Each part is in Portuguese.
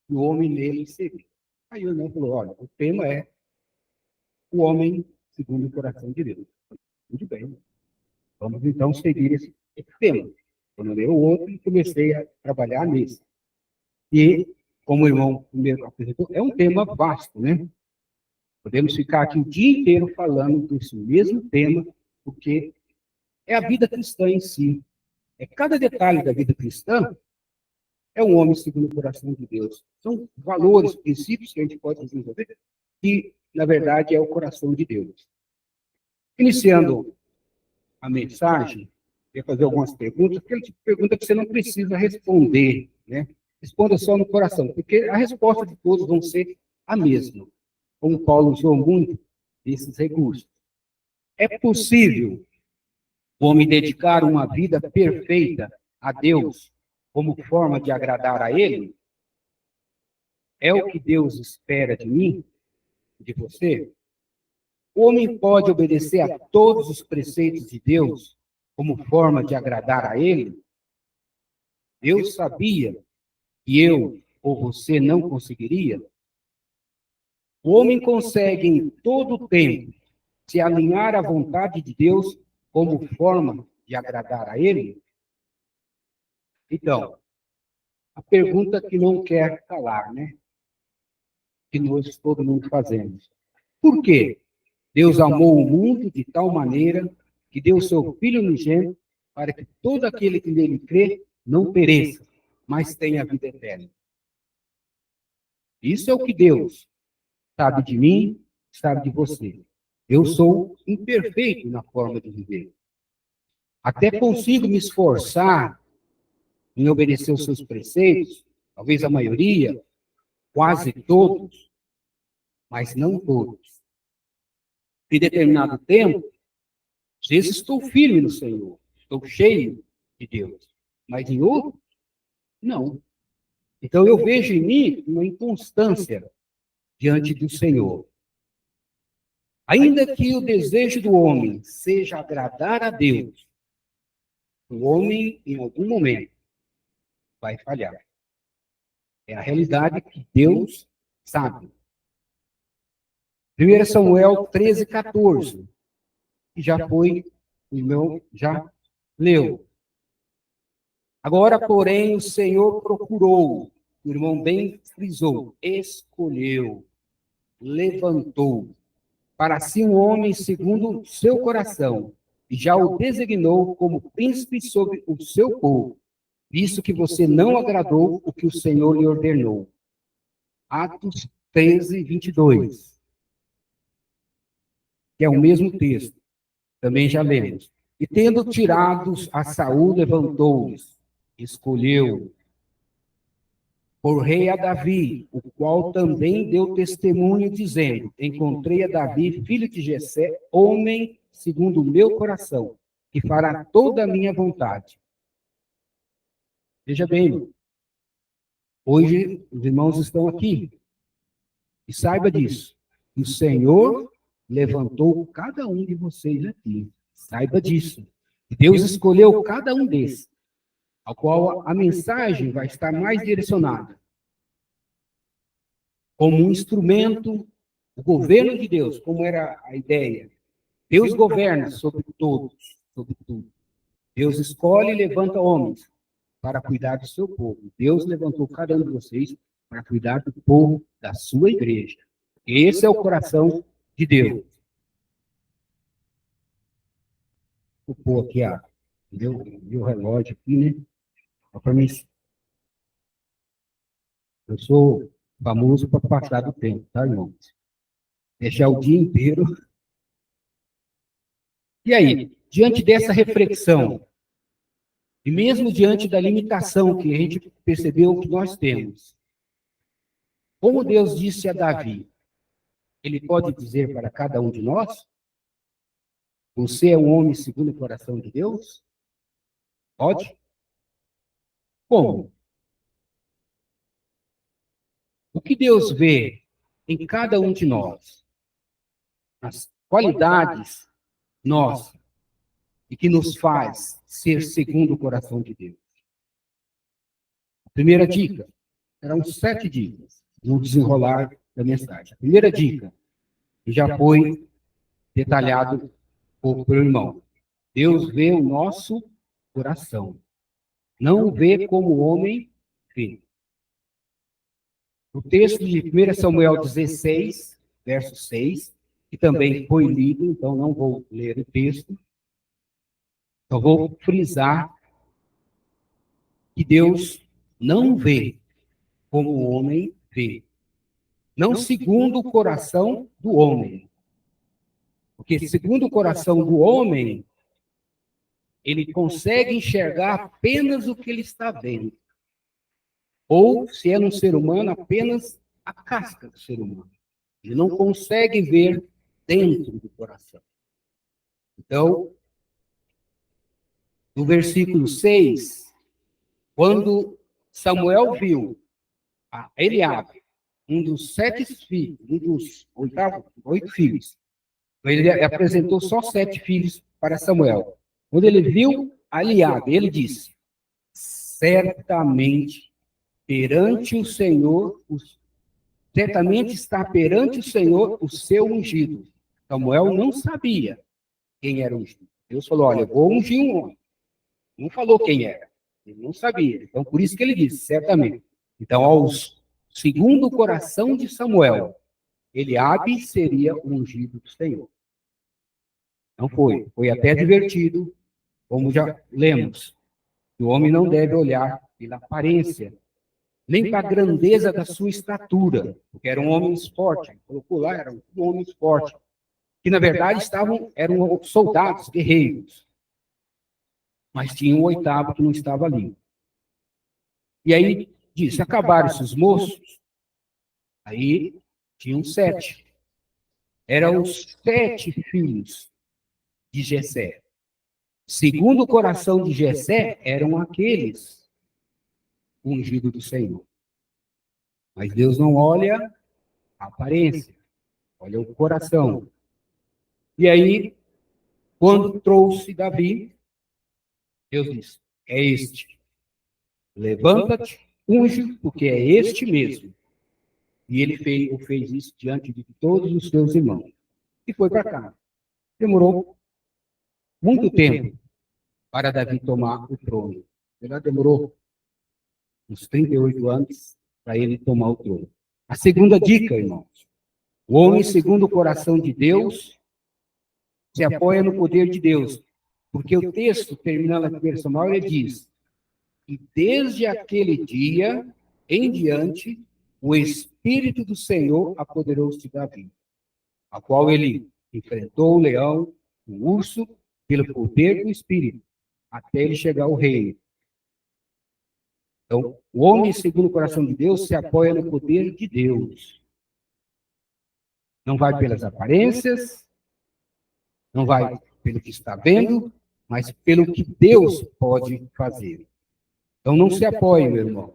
e o homem nele seria. Aí o irmão falou, olha, o tema é o homem segundo o coração de Deus. Muito bem. Vamos então seguir esse tema. Eu não leio o outro e comecei a trabalhar nesse. E, como o irmão primeiro apresentou, é um tema vasto, né? Podemos ficar aqui o dia inteiro falando desse mesmo tema, porque é a vida cristã em si. É cada detalhe da vida cristã é um homem segundo o coração de Deus. São valores, princípios que a gente pode desenvolver, que, na verdade, é o coração de Deus. Iniciando a mensagem, eu ia fazer algumas perguntas, aquele tipo de pergunta que você não precisa responder, né? Responda só no coração, porque a resposta de todos vão ser a mesma. Como Paulo usou muito esses recursos. É possível o homem dedicar uma vida perfeita a Deus como forma de agradar a Ele? É o que Deus espera de mim, de você? O homem pode obedecer a todos os preceitos de Deus como forma de agradar a Ele? Deus sabia que eu ou você não conseguiria? O homem consegue em todo o tempo se alinhar à vontade de Deus como forma de agradar a Ele? Então, a pergunta que não quer calar, né? Que nós todo mundo fazemos. Por quê? Deus amou o mundo de tal maneira que deu seu Filho unigênito para que todo aquele que nele crê não pereça, mas tenha a vida eterna. Isso é o que Deus sabe de mim, sabe de você. Eu sou imperfeito na forma de viver. Até consigo me esforçar em obedecer os seus preceitos, talvez a maioria, quase todos, mas não todos. Em determinado tempo, às vezes estou firme no Senhor, estou cheio de Deus, mas em outro, não. Então eu vejo em mim uma inconstância diante do Senhor. Ainda que o desejo do homem seja agradar a Deus, o homem, em algum momento, vai falhar. É a realidade que Deus sabe. 1 Samuel 13, 14, que já foi, o irmão já leu. Agora, porém, o Senhor procurou, o irmão bem frisou, escolheu, levantou, para si um homem segundo o seu coração, e já o designou como príncipe sobre o seu povo, visto que você não agradou o que o Senhor lhe ordenou. Atos 13, 22, que é o mesmo texto, também já lemos. E tendo tirados a Saul, levantou-os, escolheu por rei a Davi, o qual também deu testemunho, dizendo: encontrei a Davi, filho de Jessé, homem segundo o meu coração, que fará toda a minha vontade. Veja bem, hoje os irmãos estão aqui, e saiba disso. O Senhor levantou cada um de vocês aqui. Saiba disso. Deus escolheu cada um desses, ao qual a mensagem vai estar mais direcionada. Como um instrumento, o governo de Deus, como era a ideia. Deus governa sobre todos, sobre tudo. Deus escolhe e levanta homens para cuidar do seu povo. Deus levantou cada um de vocês para cuidar do povo da sua igreja. Esse é o coração de Deus. Vou pôr aqui meu relógio aqui, né? Para mim, eu sou famoso para passar do tempo, tá, irmãos? Deixar o dia inteiro. E aí, diante dessa reflexão, e mesmo diante da limitação que a gente percebeu que nós temos, como Deus disse a Davi, ele pode dizer para cada um de nós: você é um homem segundo o coração de Deus? Pode? Como? O que Deus vê em cada um de nós? As qualidades nossas e que nos faz ser segundo o coração de Deus. A primeira dica: serão 7 dicas no desenrolar da mensagem. A primeira dica, que já foi detalhado pelo irmão. Deus vê o nosso coração. Não vê como o homem vê. O texto de 1 Samuel 16, verso 6, que também foi lido, então não vou ler o texto. Só vou frisar que Deus não vê como o homem vê. Não segundo o coração do homem. Porque segundo o coração do homem, ele consegue enxergar apenas o que ele está vendo. Ou, se é um ser humano, apenas a casca do ser humano. Ele não consegue ver dentro do coração. Então, no versículo 6, quando Samuel viu a Eliabe, um dos 7 filhos, um dos 8 filhos, ele apresentou só 7 filhos para Samuel. Quando ele viu a Eliabe, ele disse: certamente perante o Senhor, certamente está perante o Senhor o seu ungido. Samuel não sabia quem era o ungido. Deus falou: olha, eu vou ungir um homem. Não falou quem era. Ele não sabia. Então, por isso que ele disse, certamente. Então, segundo o coração de Samuel, Eliabe seria o ungido do Senhor. Não foi. Foi até divertido, como já lemos. O homem não deve olhar pela aparência, nem para a grandeza da sua estatura, porque era um homem forte. Colocou lá, era um homem forte. Que, na verdade, eram soldados, guerreiros. Mas tinha um 8º que não estava ali. E aí, disse, acabaram-se os moços, aí tinham 7. Eram os 7 filhos de Jessé. Segundo o coração de Jessé, eram aqueles ungidos do Senhor. Mas Deus não olha a aparência, olha o coração. E aí, quando trouxe Davi, Deus disse, é este. Levanta-te, unge, porque é este mesmo. E ele fez isso diante de todos os seus irmãos. E foi para cá. Demorou muito tempo para Davi tomar o trono. Ele demorou uns 38 anos para ele tomar o trono. A segunda dica, irmãos. O homem, segundo o coração de Deus, se apoia no poder de Deus. Porque o texto, terminando a 1 Samuel, ele diz: e desde aquele dia em diante, o Espírito do Senhor apoderou-se de Davi, a qual ele enfrentou o leão, o urso, pelo poder do Espírito, até ele chegar ao reino. Então, o homem, segundo o coração de Deus, se apoia no poder de Deus. Não vai pelas aparências, não vai pelo que está vendo, mas pelo que Deus pode fazer. Então, não se apoie, meu irmão,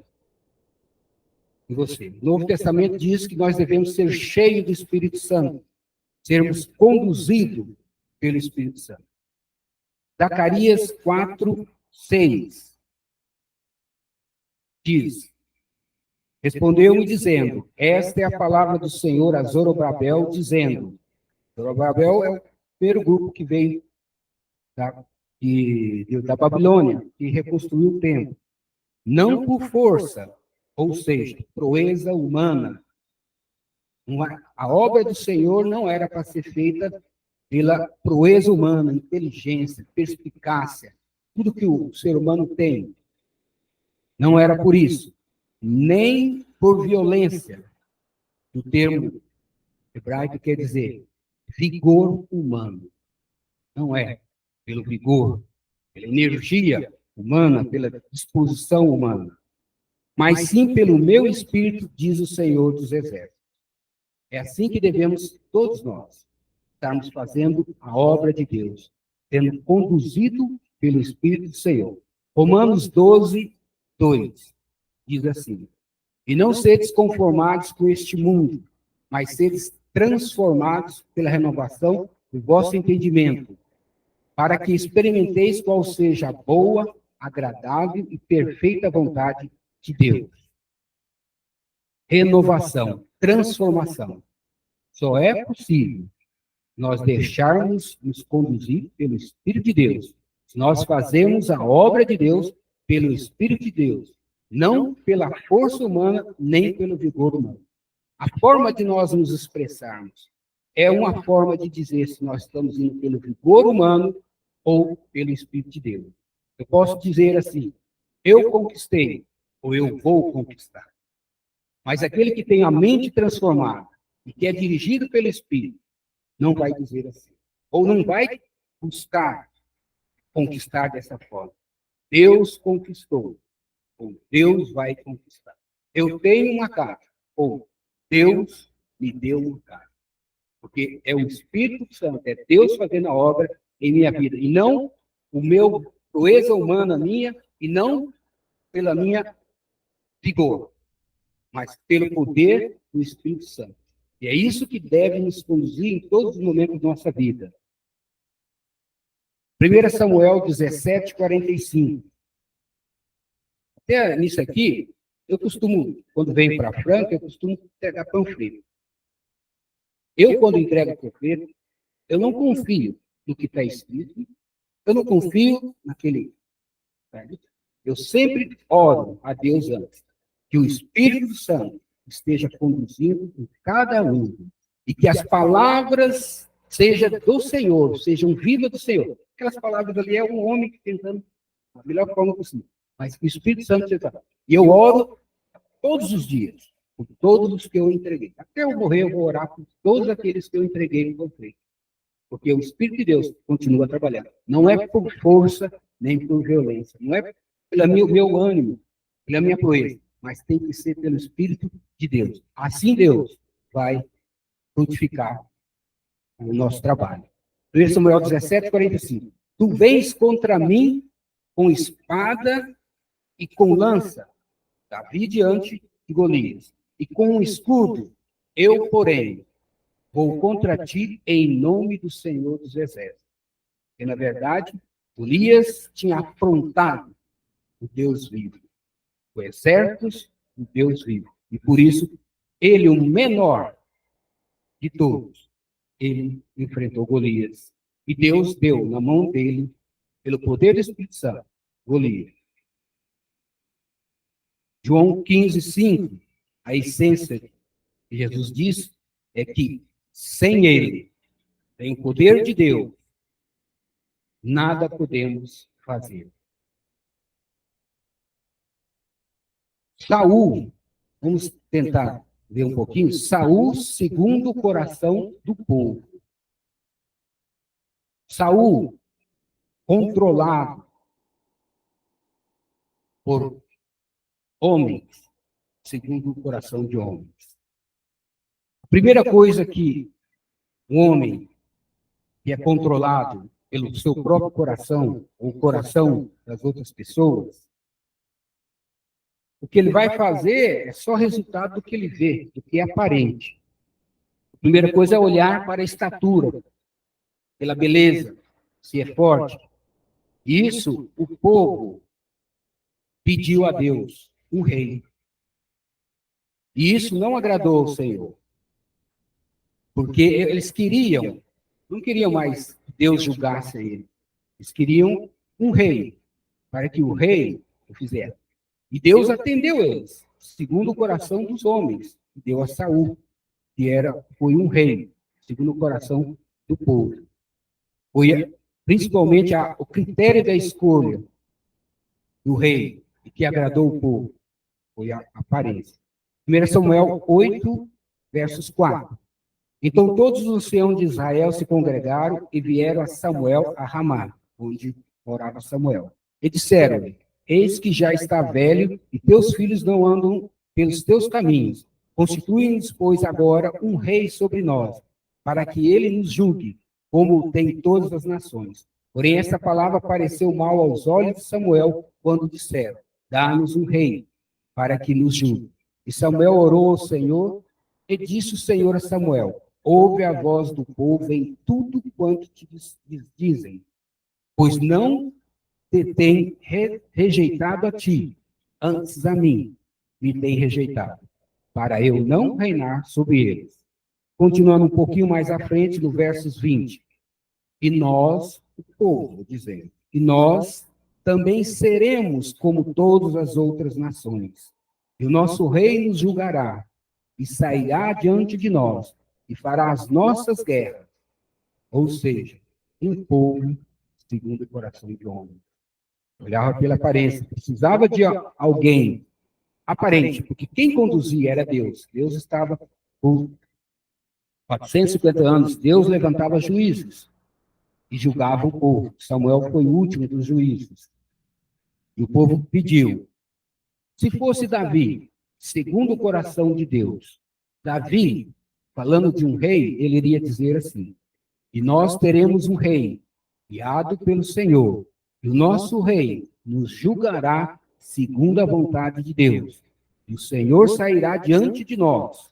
em você. O Novo Testamento diz que nós devemos ser cheios do Espírito Santo, sermos conduzidos pelo Espírito Santo. Zacarias 4:6 diz: respondeu-me dizendo, esta é a palavra do Senhor a Zorobabel, dizendo, Zorobabel é o primeiro grupo que veio da Babilônia, que reconstruiu o templo. Não por força, ou seja, proeza humana. A obra do Senhor não era para ser feita pela proeza humana, inteligência, perspicácia, tudo que o ser humano tem. Não era por isso, nem por violência. O termo hebraico quer dizer vigor humano. Não é pelo vigor, pela energia humana, pela disposição humana, mas sim pelo meu espírito, diz o Senhor dos Exércitos. É assim que devemos, todos nós, estarmos fazendo a obra de Deus, sendo conduzido pelo Espírito do Senhor. Romanos 12:2 diz assim: e não sedes conformados com este mundo, mas sedes transformados pela renovação do vosso entendimento, para que experimenteis qual seja a boa, agradável e perfeita vontade de Deus. renovação, transformação. Só é possível nós deixarmos nos conduzir pelo Espírito de Deus. Nós fazemos a obra de Deus pelo Espírito de Deus, não pela força humana, nem pelo vigor humano. A forma de nós nos expressarmos é uma forma de dizer se nós estamos indo pelo vigor humano ou pelo Espírito de Deus. Eu posso dizer assim, eu conquistei, ou eu vou conquistar. Mas aquele que tem a mente transformada e que é dirigido pelo Espírito, não vai dizer assim. Ou não vai buscar conquistar dessa forma. Deus conquistou, ou Deus vai conquistar. Eu tenho uma casa, ou Deus me deu uma casa. Porque é o Espírito Santo, é Deus fazendo a obra em minha vida. E não o meu proeza humana minha, e não pela minha vigor, mas pelo poder do Espírito Santo. E é isso que deve nos conduzir em todos os momentos da nossa vida. 1 Samuel 17, 45. Até nisso aqui, eu costumo, quando venho para Franca, eu costumo pegar panfleto. Eu, quando entrego panfleto, eu não confio no que está escrito, eu não confio naquele. Eu sempre oro a Deus antes, que o Espírito Santo esteja conduzindo em cada um, e que as palavras sejam do Senhor, sejam vivas do Senhor. Aquelas palavras ali é um homem tentando da melhor forma possível, mas o Espírito Santo está. E eu oro todos os dias, por todos os que eu entreguei. Até eu morrer, eu vou orar por todos aqueles que eu entreguei no conflito. Porque o Espírito de Deus continua a trabalhar. Não é por força, nem por violência. Não é pelo meu ânimo, pela minha proeza, mas tem que ser pelo Espírito de Deus. Assim Deus vai frutificar o nosso trabalho. 1 Samuel 17, 45. Tu vens contra mim com espada e com lança, Davi diante de Golias, e com um escudo, eu, porém, vou contra ti em nome do Senhor dos Exércitos. E, na verdade, Golias tinha afrontado o Deus vivo, o exército do Deus vivo. E por isso, ele, o menor de todos, ele enfrentou Golias. E Deus deu na mão dele, pelo poder do Espírito Santo, Golias. João 15, 5, a essência que Jesus diz é que sem ele, sem o poder de Deus, nada podemos fazer. Saul, vamos tentar ver um pouquinho. Saul, segundo o coração do povo. Saul, controlado por homens, segundo o coração de homens. A primeira coisa que um homem que é controlado pelo seu próprio coração, ou o coração das outras pessoas, o que ele vai fazer é só resultado do que ele vê, do que é aparente. A primeira coisa é olhar para a estatura, pela beleza, se é forte. Isso o povo pediu a Deus, um rei. E isso não agradou ao Senhor. Porque eles queriam, não queriam mais que Deus julgasse ele. Eles queriam um rei, para que o rei o fizesse. E Deus atendeu eles, segundo o coração dos homens. Deu a Saul, que foi um rei, segundo o coração do povo. Foi principalmente o critério da escolha do rei, que agradou o povo, foi a aparência. 1 Samuel 8, versos 4. Então todos os anciãos de Israel se congregaram e vieram a Samuel a Ramá, onde morava Samuel. E disseram-lhe: eis que já está velho e teus filhos não andam pelos teus caminhos. Constitui-nos, pois, agora um rei sobre nós, para que ele nos julgue, como tem todas as nações. Porém, esta palavra pareceu mal aos olhos de Samuel, quando disseram: dá-nos um rei, para que nos julgue. E Samuel orou ao Senhor, e disse o Senhor a Samuel: ouve a voz do povo em tudo quanto te dizem, pois não te tem rejeitado a ti, antes a mim me tem rejeitado, para eu não reinar sobre eles. Continuando um pouquinho mais à frente, no versos 20. E nós, o povo, dizendo, e nós também seremos como todas as outras nações. E o nosso rei nos julgará, e sairá diante de nós, e fará as nossas guerras. Ou seja, um povo segundo o coração de homem. Olhava pela aparência, precisava de alguém aparente, porque quem conduzia era Deus. Deus estava por 450 anos, Deus levantava juízes e julgava o povo. Samuel foi o último dos juízes. E o povo pediu, se fosse Davi, segundo o coração de Deus, Davi, falando de um rei, ele iria dizer assim, e nós teremos um rei, guiado pelo Senhor, e o nosso rei nos julgará segundo a vontade de Deus. E o Senhor sairá diante de nós,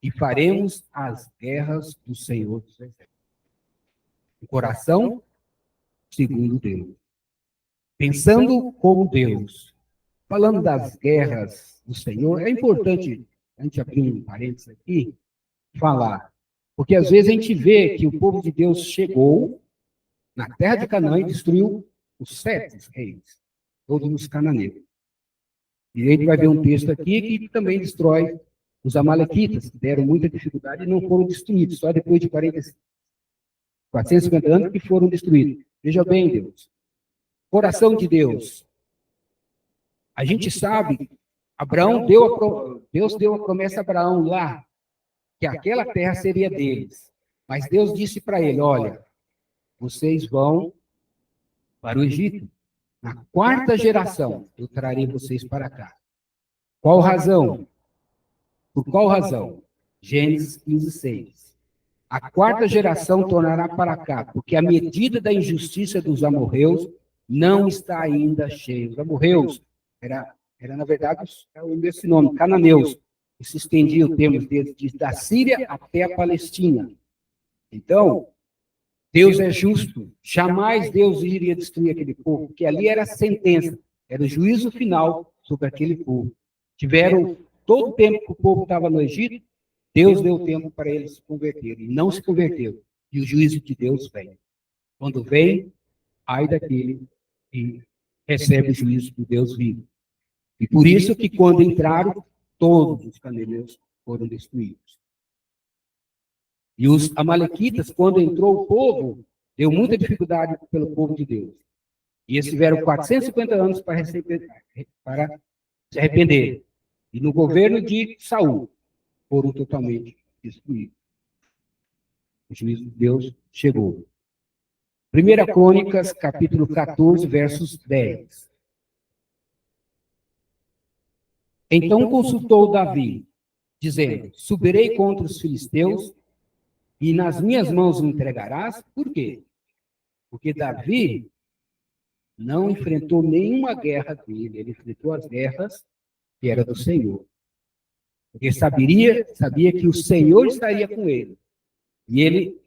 e faremos as guerras do Senhor dos Exércitos. O coração, segundo Deus. Pensando como Deus. Falando das guerras do Senhor, é importante, a gente abrir um parênteses aqui, falar. Porque às vezes a gente vê que o povo de Deus chegou na terra de Canaã e destruiu os 7 reis, todos os cananeus. E a gente vai ver um texto aqui que também destrói os amalequitas, que deram muita dificuldade e não foram destruídos, só depois de 450 anos que foram destruídos. Veja bem, Deus. Coração de Deus. A gente sabe, Deus deu a promessa a Abraão lá, que aquela terra seria deles. Mas Deus disse para ele, olha, vocês vão para o Egito. Na 4ª geração, eu trarei vocês para cá. Qual razão? Por qual razão? Gênesis 15:6. A 4ª geração tornará para cá, porque a medida da injustiça dos amorreus não está ainda cheia. Os amorreus era na verdade, esse nome, cananeus, que se estendia o termo da Síria até a Palestina. Então, Deus é justo. Jamais Deus iria destruir aquele povo, porque ali era a sentença, era o juízo final sobre aquele povo. Tiveram todo o tempo que o povo estava no Egito, Deus deu tempo para eles se converterem, e não se converteu. E o juízo de Deus vem. Quando vem, ai daquele que recebe o juízo do Deus vivo. E por isso que quando entraram, todos os cananeus foram destruídos. E os amalequitas, quando entrou o povo, deu muita dificuldade pelo povo de Deus. E eles tiveram 450 anos para se arrepender. E no governo de Saul, foram totalmente destruídos. O juízo de Deus chegou. 1 Crônicas, capítulo 14, versos 10. Então consultou Davi, dizendo, subirei contra os filisteus, e nas minhas mãos o entregarás? Por quê? Porque Davi não enfrentou nenhuma guerra dele, ele enfrentou as guerras que eram do Senhor. Porque sabia que o Senhor estaria com ele. E ele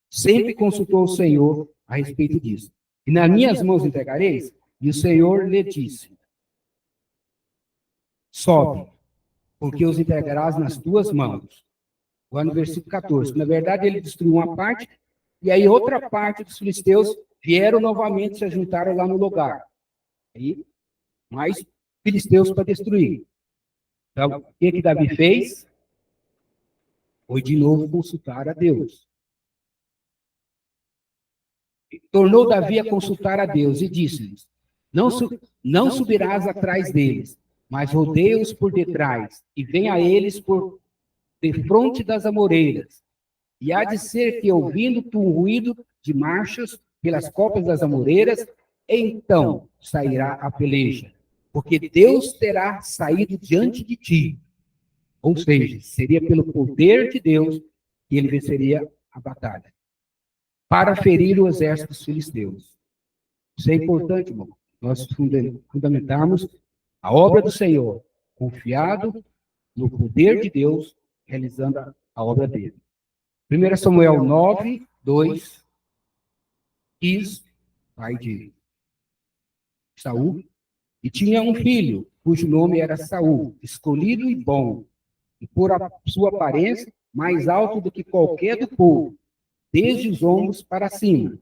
sempre consultou o Senhor a respeito disso. E nas minhas mãos entregareis? E o Senhor lhe disse, sobe, porque os entregarás nas tuas mãos. Agora no versículo 14. Na verdade, ele destruiu uma parte, e aí outra parte dos filisteus vieram novamente, se juntaram lá no lugar. Aí, mais filisteus para destruir. Então, o que Davi fez? Foi de novo consultar a Deus. Tornou Davi a consultar a Deus e disse-lhes, não subirás atrás deles, mas rodeia-os por detrás, e vem a eles por defronte das amoreiras. E há de ser que, ouvindo tu um ruído de marchas pelas copas das amoreiras, então sairá a peleja, porque Deus terá saído diante de ti. Ou seja, seria pelo poder de Deus que ele venceria a batalha, para ferir o exército dos filisteus. Isso é importante, irmão. Nós fundamentarmos a obra do Senhor, confiado no poder de Deus, realizando a obra dele. 1 Samuel 9, 2, Quis, pai de Saul, e tinha um filho, cujo nome era Saul, escolhido e bom, e por sua aparência, mais alto do que qualquer do povo, desde os ombros para cima.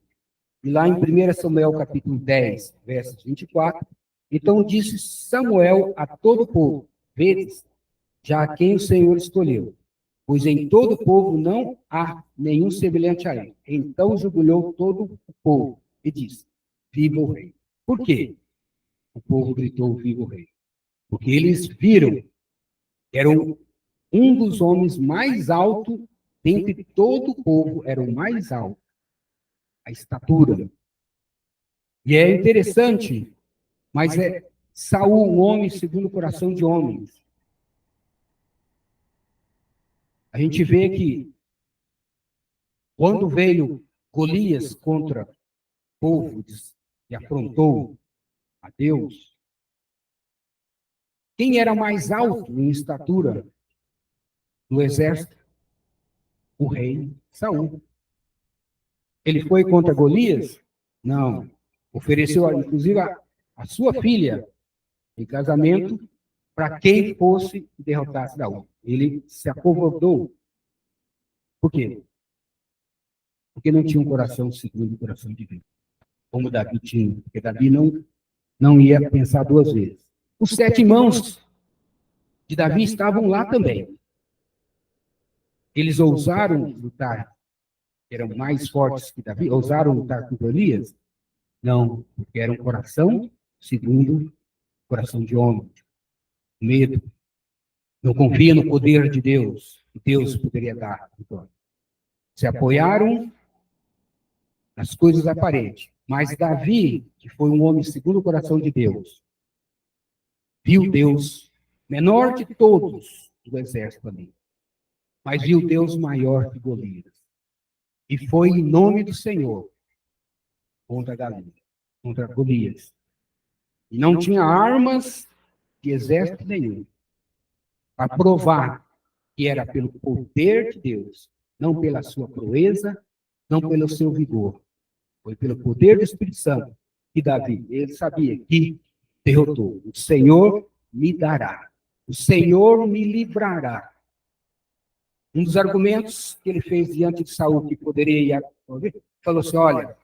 E lá em 1 Samuel, capítulo 10, versos 24, então disse Samuel a todo o povo: vedes, já a quem o Senhor escolheu, pois em todo o povo não há nenhum semelhante a ele. Então jubilou todo o povo e disse: viva o rei. Por quê? O povo gritou: viva o rei. Porque eles viram que era um dos homens mais altos dentre todo o povo, era o mais alto, a estatura. E é interessante, mas é Saul, um homem segundo o coração de homens. A gente vê que quando veio Golias contra o povo e afrontou a Deus, quem era mais alto em estatura no exército? O rei Saul. Ele foi contra Golias? Não. Ofereceu, inclusive, a sua filha em casamento para quem fosse derrotar Saul. Ele se acovardou. Por quê? Porque não tinha um coração segundo o coração de Deus, como Davi tinha. Porque Davi não ia pensar duas vezes. Os 7 irmãos de Davi estavam lá também. Eles ousaram lutar, eram mais fortes que Davi, ousaram lutar com Golias? Não, porque era um coração segundo o coração de homem. Medo. Não confia no poder de Deus, que Deus poderia dar. Se apoiaram nas coisas aparentes. Mas Davi, que foi um homem segundo o coração de Deus, viu Deus, menor de todos do exército ali, mas viu Deus maior que Golias. E foi em nome do Senhor contra Golias. E não tinha armas de exército nenhum para provar que era pelo poder de Deus, não pela sua proeza, não pelo seu vigor. Foi pelo poder do Espírito Santo que Davi, ele sabia que derrotou. O Senhor me dará. O Senhor me livrará. Um dos argumentos que ele fez diante de Saul, que poderia ir, falou assim: olha,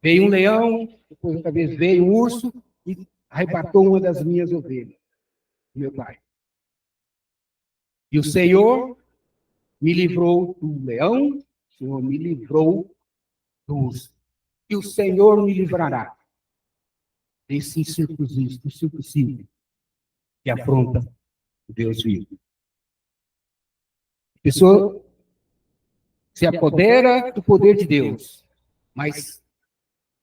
veio um leão, depois outra vez veio um urso e arrebatou uma das minhas ovelhas, meu pai. E o Senhor me livrou do leão, o Senhor me livrou do urso. E o Senhor me livrará desse incircunciso que afronta o Deus vivo. A pessoa se apodera do poder de Deus, mas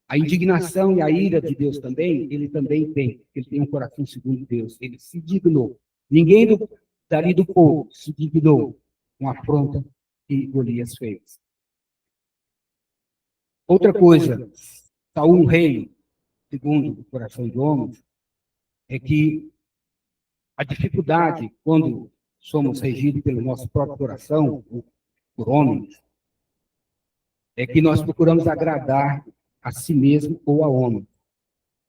a indignação e a ira de Deus também, ele também tem. Ele tem um coração segundo Deus. Ele se dignou. Ninguém dali do povo se dignou com a afronta que Golias fez. Outra coisa, Saul, um rei, segundo o coração de homens, é que a dificuldade, quando somos regidos pelo nosso próprio coração, por homens, é que nós procuramos agradar a si mesmo ou a homem.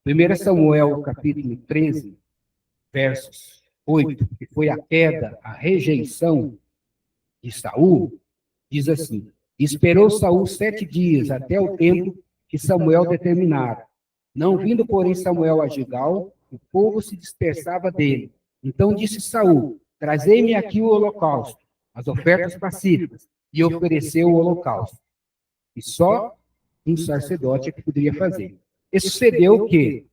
1 Samuel, capítulo 13, versos 8, que foi a queda, a rejeição de Saul, diz assim: esperou Saul 7 dias, até o tempo que Samuel determinara. Não vindo, porém, Samuel a Gilgal, o povo se dispersava dele. Então disse Saul: trazei-me aqui o holocausto, as ofertas pacíficas, e ofereceu o holocausto. E só um sacerdote é que poderia fazer. E sucedeu que,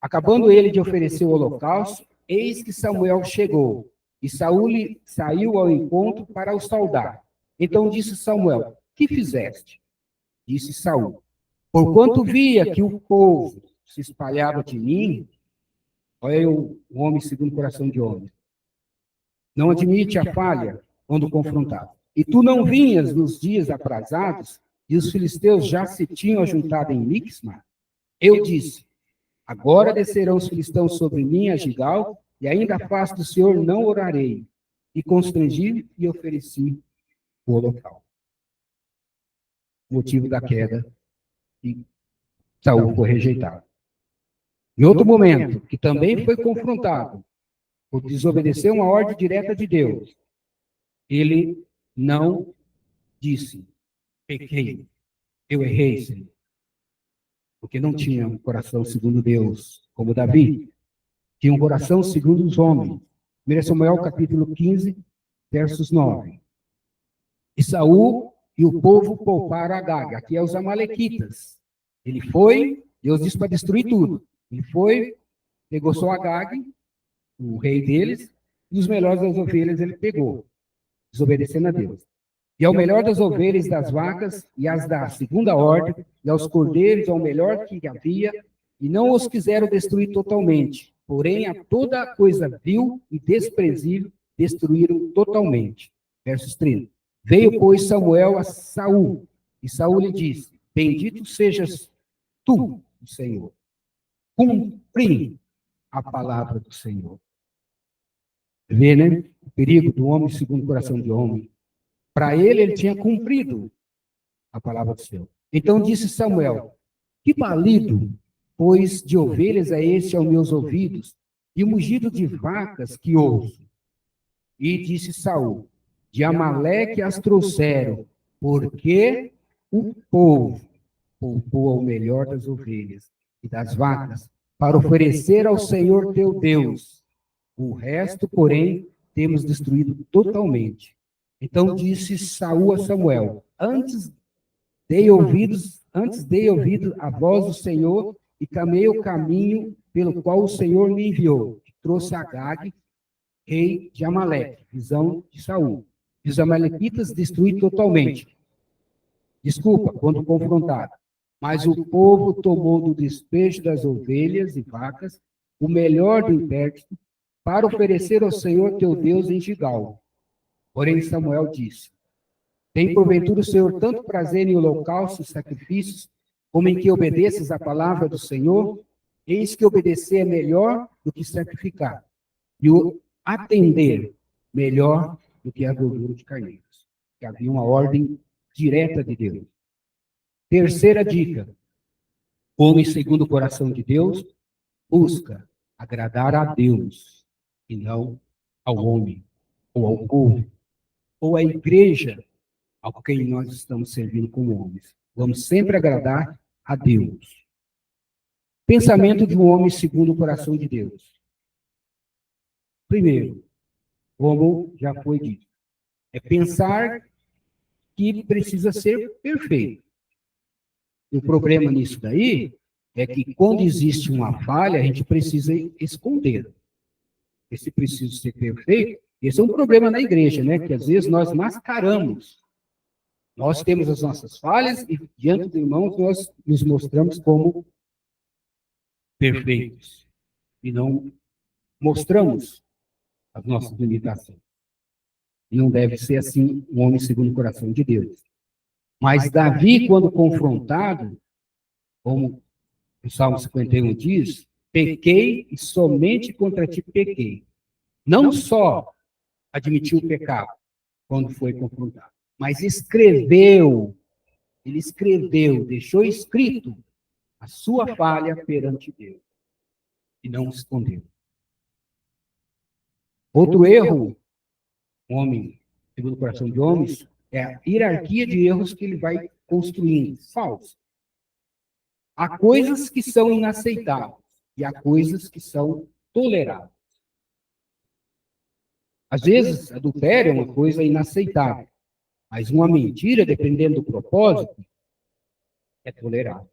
acabando ele de oferecer o holocausto, eis que Samuel chegou, e Saul saiu ao encontro para o saudar. Então disse Samuel: que fizeste? Disse Saul: porquanto via que o povo se espalhava de mim, olha o homem segundo o coração de homem, não admite a falha quando confrontado. E tu não vinhas nos dias aprazados, e os filisteus já se tinham ajuntado em Mixma? Eu disse: agora descerão os filisteus sobre mim a Gilgal, e ainda a face do Senhor não orarei. E constrangi e ofereci o holocausto. Motivo da queda, e Saul foi rejeitado. Em outro momento, que também foi confrontado por desobedecer uma ordem direta de Deus, ele não disse, pequei, eu errei, Senhor, porque não tinha um coração segundo Deus, como Davi, tinha um coração segundo os homens. 1 Samuel capítulo 15, versos 9. E Saul e o povo pouparam Agag. Aqui é os amalequitas. Ele foi, Deus disse para destruir tudo. Ele foi, pegou só Agag, o rei deles, e os melhores das ovelhas ele pegou, desobedecendo a Deus. E ao melhor das ovelhas e das vacas, e as da segunda ordem, e aos cordeiros, ao melhor que havia, e não os quiseram destruir totalmente. Porém, a toda coisa vil e desprezível, destruíram totalmente. Versos 30. Veio, pois, Samuel a Saul, e Saul lhe disse, bendito sejas tu, Senhor, cumpri a palavra do Senhor. Vê, né? O perigo do homem segundo o coração de homem. Para ele tinha cumprido a palavra do Senhor. Então disse Samuel, que balido, pois, de ovelhas é este aos meus ouvidos, e o mugido de vacas que ouço. E disse Saul, de Amaleque as trouxeram, porque o povo poupou ao melhor das ovelhas e das vacas, para oferecer ao Senhor teu Deus. O resto, porém, temos destruído totalmente. Então disse Saul a Samuel, antes dei ouvido à voz do Senhor e caminhei o caminho pelo qual o Senhor me enviou. Trouxe Agag, rei de Amaleque, visão de Saul. E os amalequitas destruí totalmente. Desculpa, quando confrontado. Mas o povo tomou do despejo das ovelhas e vacas o melhor do intérprete para oferecer ao Senhor teu Deus em Gigal. Porém Samuel disse, tem porventura o Senhor tanto prazer em holocaustos e sacrifícios, como em que obedeças a palavra do Senhor? Eis que obedecer é melhor do que sacrificar, e o atender melhor do que a gordura de carneiros. Que havia uma ordem direta de Deus. Terceira dica, homem segundo o coração de Deus, busca agradar a Deus, e não ao homem, ou ao povo, ou à igreja, ao quem nós estamos servindo como homens. Vamos sempre agradar a Deus. Pensamento de um homem segundo o coração de Deus. Primeiro, como já foi dito, é pensar que precisa ser perfeito. O problema nisso daí é que quando existe uma falha, a gente precisa esconder. Esse preciso ser perfeito, esse é um problema na igreja, né? Que às vezes nós mascaramos. Nós temos as nossas falhas e diante dos irmãos nós nos mostramos como perfeitos. E não mostramos as nossas limitações. E não deve ser assim um homem segundo o coração de Deus. Mas Davi, quando confrontado, como o Salmo 51 diz, pequei e somente contra ti pequei. Não só admitiu o pecado quando foi confrontado, mas escreveu, ele escreveu, deixou escrito a sua falha perante Deus e não escondeu. Outro erro, homem, segundo o coração de homens, é a hierarquia de erros que ele vai construindo, falso. Há coisas que são inaceitáveis e há coisas que são toleráveis. Às vezes, adultério é uma coisa inaceitável, mas uma mentira, dependendo do propósito, é tolerável.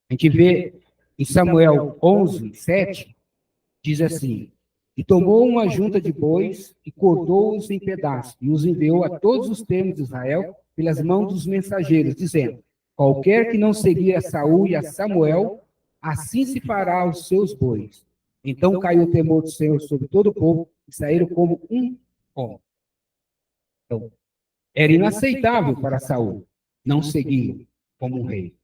A gente vê em Samuel 11, 7, diz assim, e tomou uma junta de bois e cortou-os em pedaços e os enviou a todos os termos de Israel pelas mãos dos mensageiros, dizendo, qualquer que não seguir a Saul e a Samuel, assim se fará aos seus bois. Então caiu o temor do Senhor sobre todo o povo e saíram como um homem. Então, era inaceitável para Saul não segui-lo como um rei.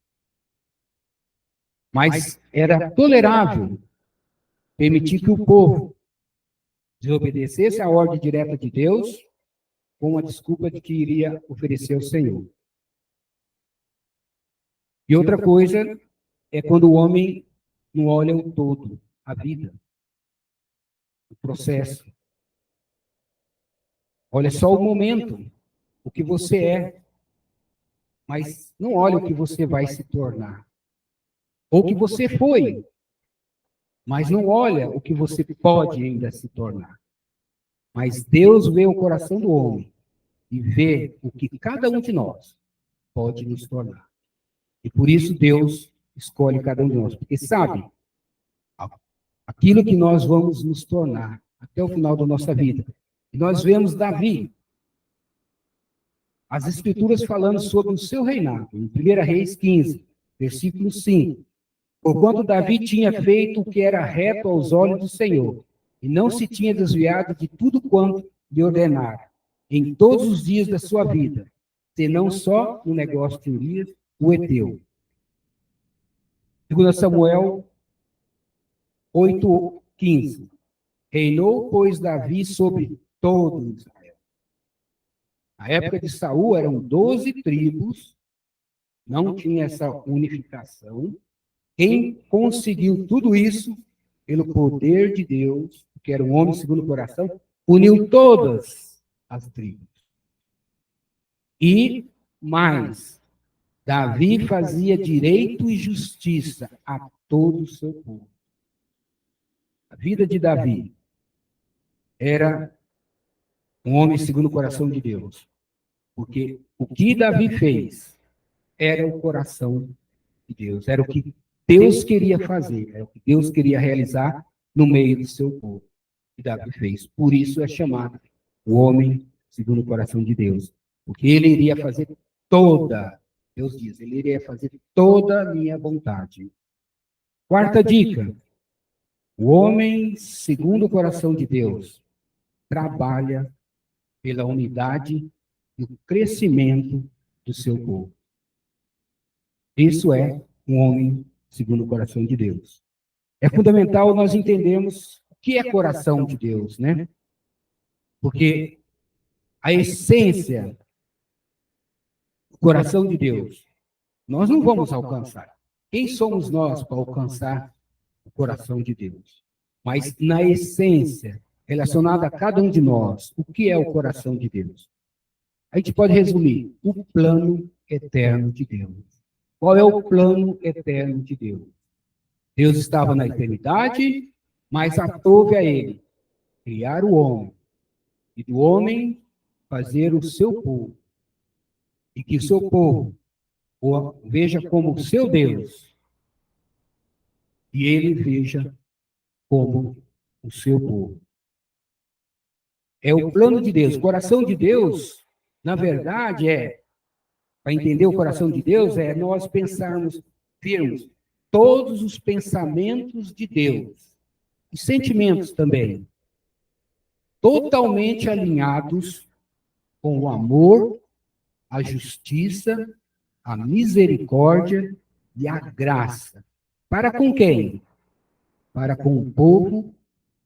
Mas era tolerável permitir que o povo desobedecesse a ordem direta de Deus com a desculpa de que iria oferecer ao Senhor. E outra coisa é quando o homem não olha o todo, a vida. o processo. Olha só o momento, o que você é, mas não olha o que você vai se tornar. Ou o que você foi, mas não olha o que você pode ainda se tornar. Mas Deus vê o coração do homem e vê o que cada um de nós pode nos tornar. E por isso Deus escolhe cada um de nós, porque sabe aquilo que nós vamos nos tornar até o final da nossa vida. E nós vemos Davi, as Escrituras falando sobre o seu reinado, em 1 Reis 15, versículo 5. Porquanto Davi tinha feito o que era reto aos olhos do Senhor, e não se tinha desviado de tudo quanto lhe ordenara, em todos os dias da sua vida, senão só no negócio de Urias, o heteu. 2 Samuel 8:15. Reinou, pois, Davi sobre todo Israel. Na época de Saul eram 12 tribos, não tinha essa unificação. Quem conseguiu tudo isso, pelo poder de Deus, que era um homem segundo o coração, uniu todas as tribos. E mais, Davi fazia direito e justiça a todo o seu povo. A vida de Davi era um homem segundo o coração de Deus. Porque o que Davi fez era o coração de Deus, era o que Deus queria fazer, era o que Deus queria realizar no meio do seu povo. E Davi fez. Por isso é chamado o homem segundo o coração de Deus. Porque ele iria fazer toda, Deus diz, ele iria fazer toda a minha vontade. Quarta dica. O homem segundo o coração de Deus trabalha pela unidade e o crescimento do seu povo. Isso é um homem segundo o coração de Deus. É fundamental nós entendermos o que é coração de Deus, né? Porque a essência do coração de Deus, nós não vamos alcançar. Quem somos nós para alcançar o coração de Deus? Mas na essência, relacionada a cada um de nós, o que é o coração de Deus? A gente pode resumir: o plano eterno de Deus. Qual é o plano eterno de Deus? Deus estava na eternidade, mas aprove a ele criar o homem, e do homem fazer o seu povo, e que o seu povo o veja como seu Deus, e ele veja como o seu povo. É o plano de Deus. O coração de Deus, na verdade, para entender o coração de Deus, é nós pensarmos, vermos todos os pensamentos de Deus, e sentimentos também, totalmente alinhados com o amor, a justiça, a misericórdia e a graça. Para com quem? Para com o povo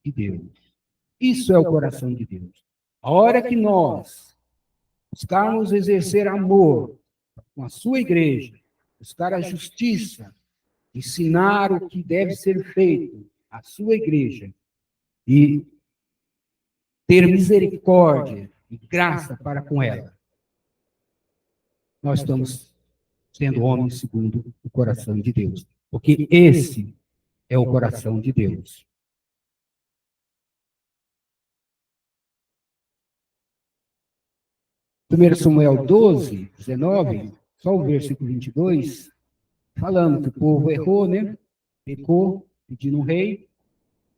de Deus. Isso é o coração de Deus. A hora que nós buscarmos exercer amor com a sua igreja, buscar a justiça, ensinar o que deve ser feito à sua igreja e ter misericórdia e graça para com ela, nós estamos sendo homens segundo o coração de Deus. Porque esse é o coração de Deus. Primeiro Samuel 12, 19, só o versículo 22, falando que o povo errou, né? Pecou, pedindo um rei,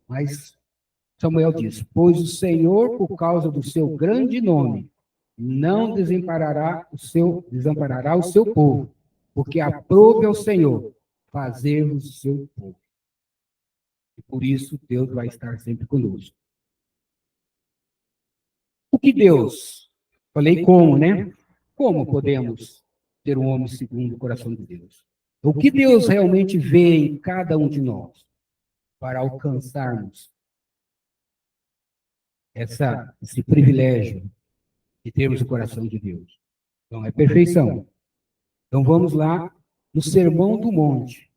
mas Samuel diz: pois o Senhor, por causa do seu grande nome, não desamparará o seu povo, porque aprove ao Senhor fazer-vos o seu povo. E por isso Deus vai estar sempre conosco. O que Deus? Falei como, né? Como podemos ter um homem segundo o coração de Deus? O que Deus realmente vê em cada um de nós para alcançarmos esse privilégio de termos o coração de Deus? Então, é perfeição. Então, vamos lá no Sermão do Monte.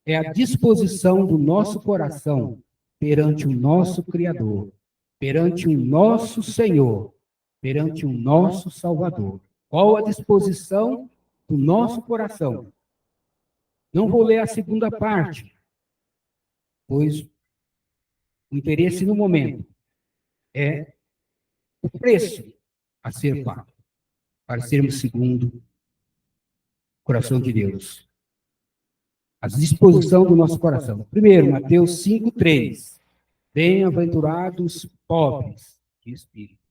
É a disposição do nosso coração perante o nosso Criador, perante o nosso Senhor, perante o nosso Salvador. Qual a disposição do nosso coração? Não vou ler a segunda parte, pois o interesse no momento é o preço a ser pago para sermos segundo o coração de Deus. A disposição do nosso coração. Primeiro, Mateus 5:3. Bem-aventurados pobres de espírito.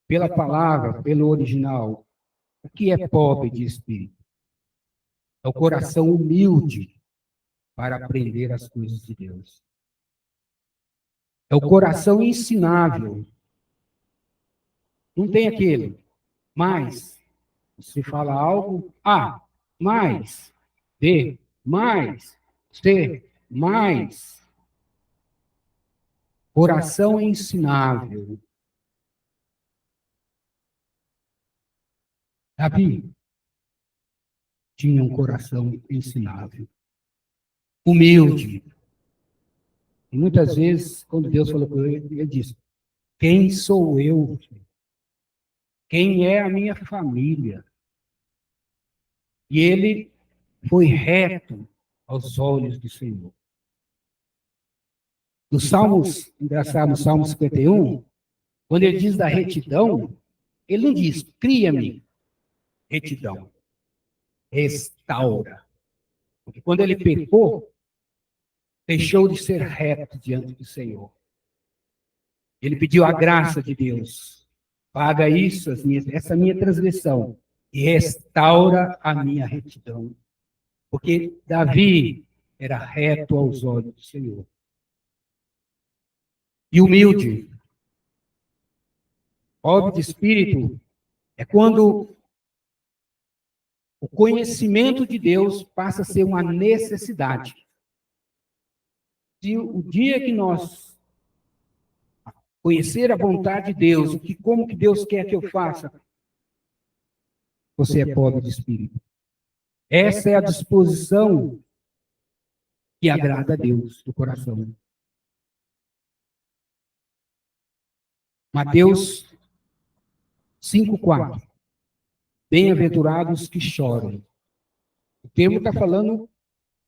Pela palavra, pelo original, o que é pobre de espírito? É o coração humilde para aprender as coisas de Deus. É o coração ensinável. Não tem aquele, mas, se fala algo, A, mais, B, mais, C, mais. Coração ensinável. Davi tinha um coração ensinável, humilde. E muitas vezes, quando Deus falou com ele, ele disse: quem sou eu? Quem é a minha família? E ele foi reto aos olhos do Senhor. No Salmos, engraçado, no Salmo 51, quando ele diz da retidão, ele não diz, cria-me retidão, restaura. Porque quando ele pecou, deixou de ser reto diante do Senhor. Ele pediu a graça de Deus. Paga isso, essa minha transgressão, e restaura a minha retidão. Porque Davi era reto aos olhos do Senhor. E humilde. Pobre de espírito é quando o conhecimento de Deus passa a ser uma necessidade. Se o dia que nós conhecer a vontade de Deus, como que Deus quer que eu faça, você é pobre de espírito. Essa é a disposição que agrada a Deus do coração. Mateus 5:4. Bem-aventurados que choram. O termo está falando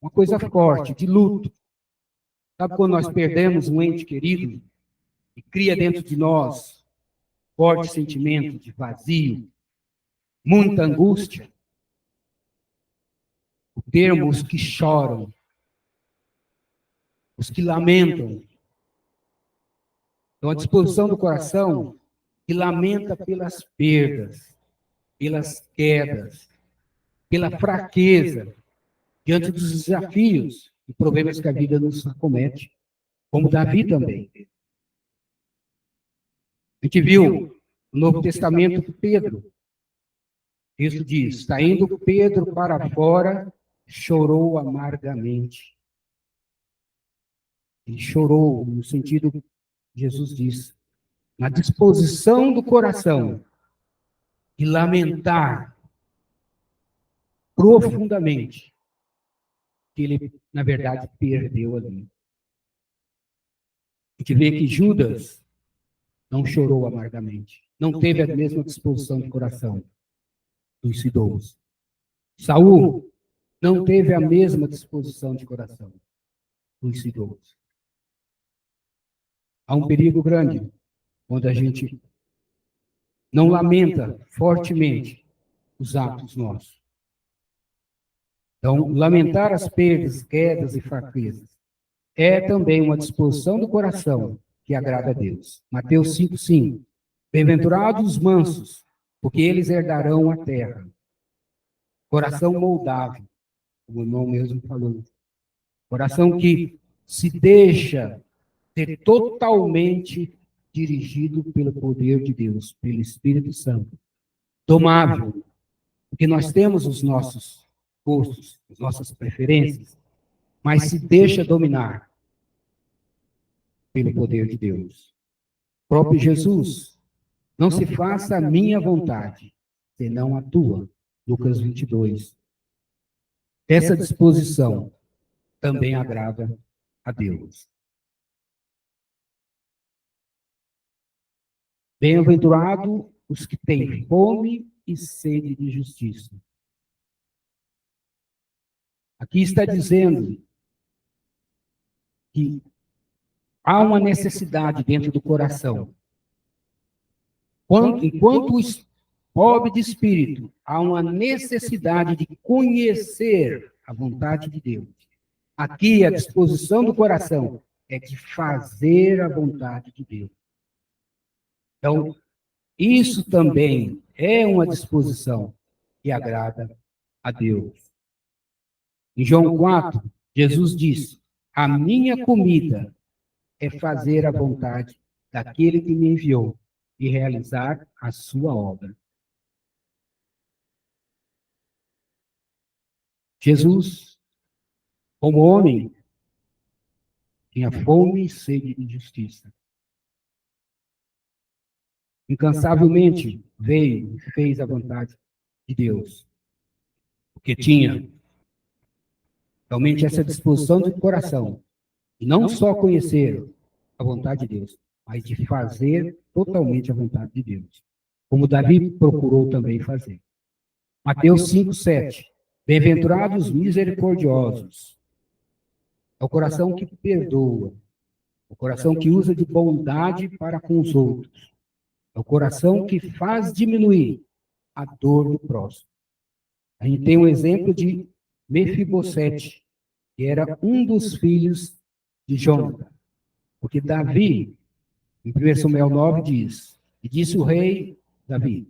uma coisa forte, de luto. Sabe quando nós perdemos um ente querido e cria dentro de nós forte sentimento de vazio, muita angústia? O termo os que choram, os que lamentam. Então, a disposição do coração que lamenta pelas perdas, pelas quedas, pela fraqueza, diante dos desafios e problemas que a vida nos acomete, como Davi também. A gente viu no Novo Testamento Pedro. Isso diz, saindo Pedro para fora, chorou amargamente. Ele chorou no sentido que Jesus diz, na disposição do coração de lamentar profundamente que ele, na verdade, perdeu ali. A gente vê que Judas não chorou amargamente, não teve a mesma disposição de coração dos idosos. Saul não teve a mesma disposição de coração dos idosos. Há um perigo grande quando a gente não lamenta fortemente os atos nossos. Então, lamentar as perdas, quedas e fraquezas é também uma disposição do coração que agrada a Deus. Mateus 5:5. Bem-aventurados os mansos, porque eles herdarão a terra. Coração moldável, como o irmão mesmo falou. Coração que se deixa ser totalmente dirigido pelo poder de Deus, pelo Espírito Santo. Domável, porque nós temos os nossos gostos, as nossas preferências, mas se deixa dominar pelo poder de Deus. O próprio Jesus, não se faça a minha vontade, senão a tua. Lucas 22. Essa disposição também agrada a Deus. Bem-aventurado os que têm fome e sede de justiça. Aqui está dizendo que há uma necessidade dentro do coração. Enquanto o pobre de espírito, há uma necessidade de conhecer a vontade de Deus. Aqui, a disposição do coração é de fazer a vontade de Deus. Então, isso também é uma disposição que agrada a Deus. Em João 4, Jesus disse: a minha comida é fazer a vontade daquele que me enviou e realizar a sua obra. Jesus, como homem, tinha fome e sede de justiça. Incansavelmente veio e fez a vontade de Deus. Porque tinha realmente essa disposição de coração. E não só conhecer a vontade de Deus, mas de fazer totalmente a vontade de Deus. Como Davi procurou também fazer. Mateus 5, 7. Bem-aventurados misericordiosos. É o coração que perdoa. O coração que usa de bondade para com os outros. É o coração que faz diminuir a dor do próximo. A gente tem um exemplo de Mefibosete, que era um dos filhos de Jonathan. Porque Davi, em 1 Samuel 9, diz: e disse o rei Davi: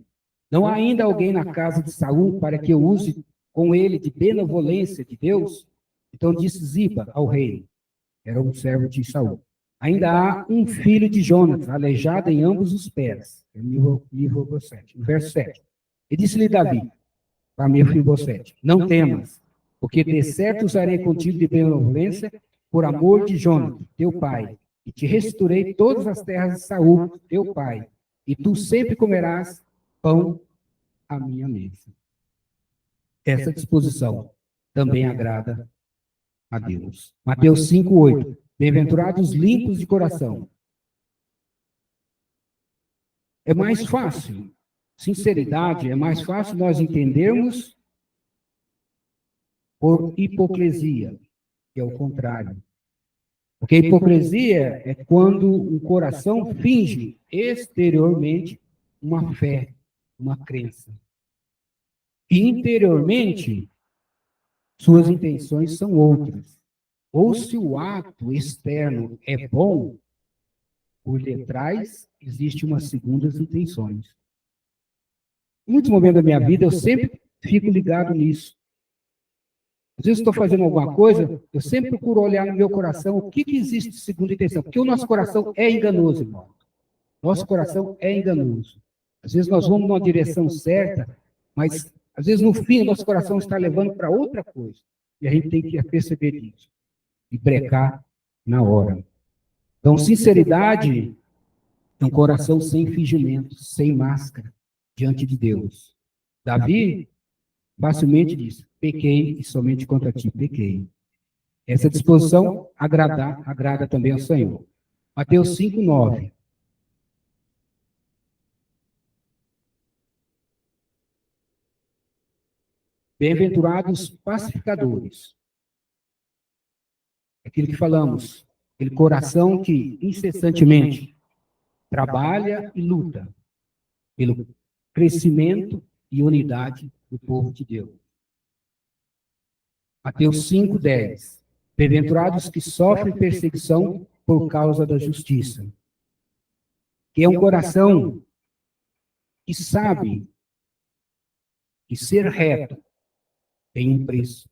não há ainda alguém na casa de Saul para que eu use com ele de benevolência de Deus? Então disse Ziba ao rei, era um servo de Saul: ainda há um filho de Jonatas, aleijado em ambos os pés. Mefibosete. No verso 7. E disse-lhe Davi para Mefibosete: não temas, porque de certo usarei contigo de benevolência por amor de Jonatas, teu pai, e te restituirei todas as terras de Saul, teu pai, e tu sempre comerás pão à minha mesa. Essa disposição também agrada a Deus. Mateus 5, 8. Bem-aventurados limpos de coração. É mais fácil, sinceridade, é mais fácil nós entendermos por hipocrisia, que é o contrário. Porque a hipocrisia é quando o coração finge exteriormente uma fé, uma crença. E interiormente, suas intenções são outras. Ou se o ato externo é bom, por detrás existe umas segundas intenções. Em muitos momentos da minha vida, eu sempre fico ligado nisso. Às vezes estou fazendo alguma coisa, eu sempre procuro olhar no meu coração o que existe de segunda intenção. Porque o nosso coração é enganoso, irmão. Nosso coração é enganoso. Às vezes nós vamos numa direção certa, mas às vezes no fim o nosso coração está levando para outra coisa. E a gente tem que perceber isso. E brecar na hora. Então, sinceridade é um coração sem fingimento, sem máscara, diante de Deus. Davi facilmente diz: pequei e somente contra ti pequei. Essa disposição agrada também ao Senhor. Mateus 5, 9. Bem-aventurados pacificadores. Aquilo que falamos, aquele coração que incessantemente trabalha e luta pelo crescimento e unidade do povo de Deus. Mateus 5, 10. Bem-aventurados que sofrem perseguição por causa da justiça. Que é um coração que sabe que ser reto tem um preço.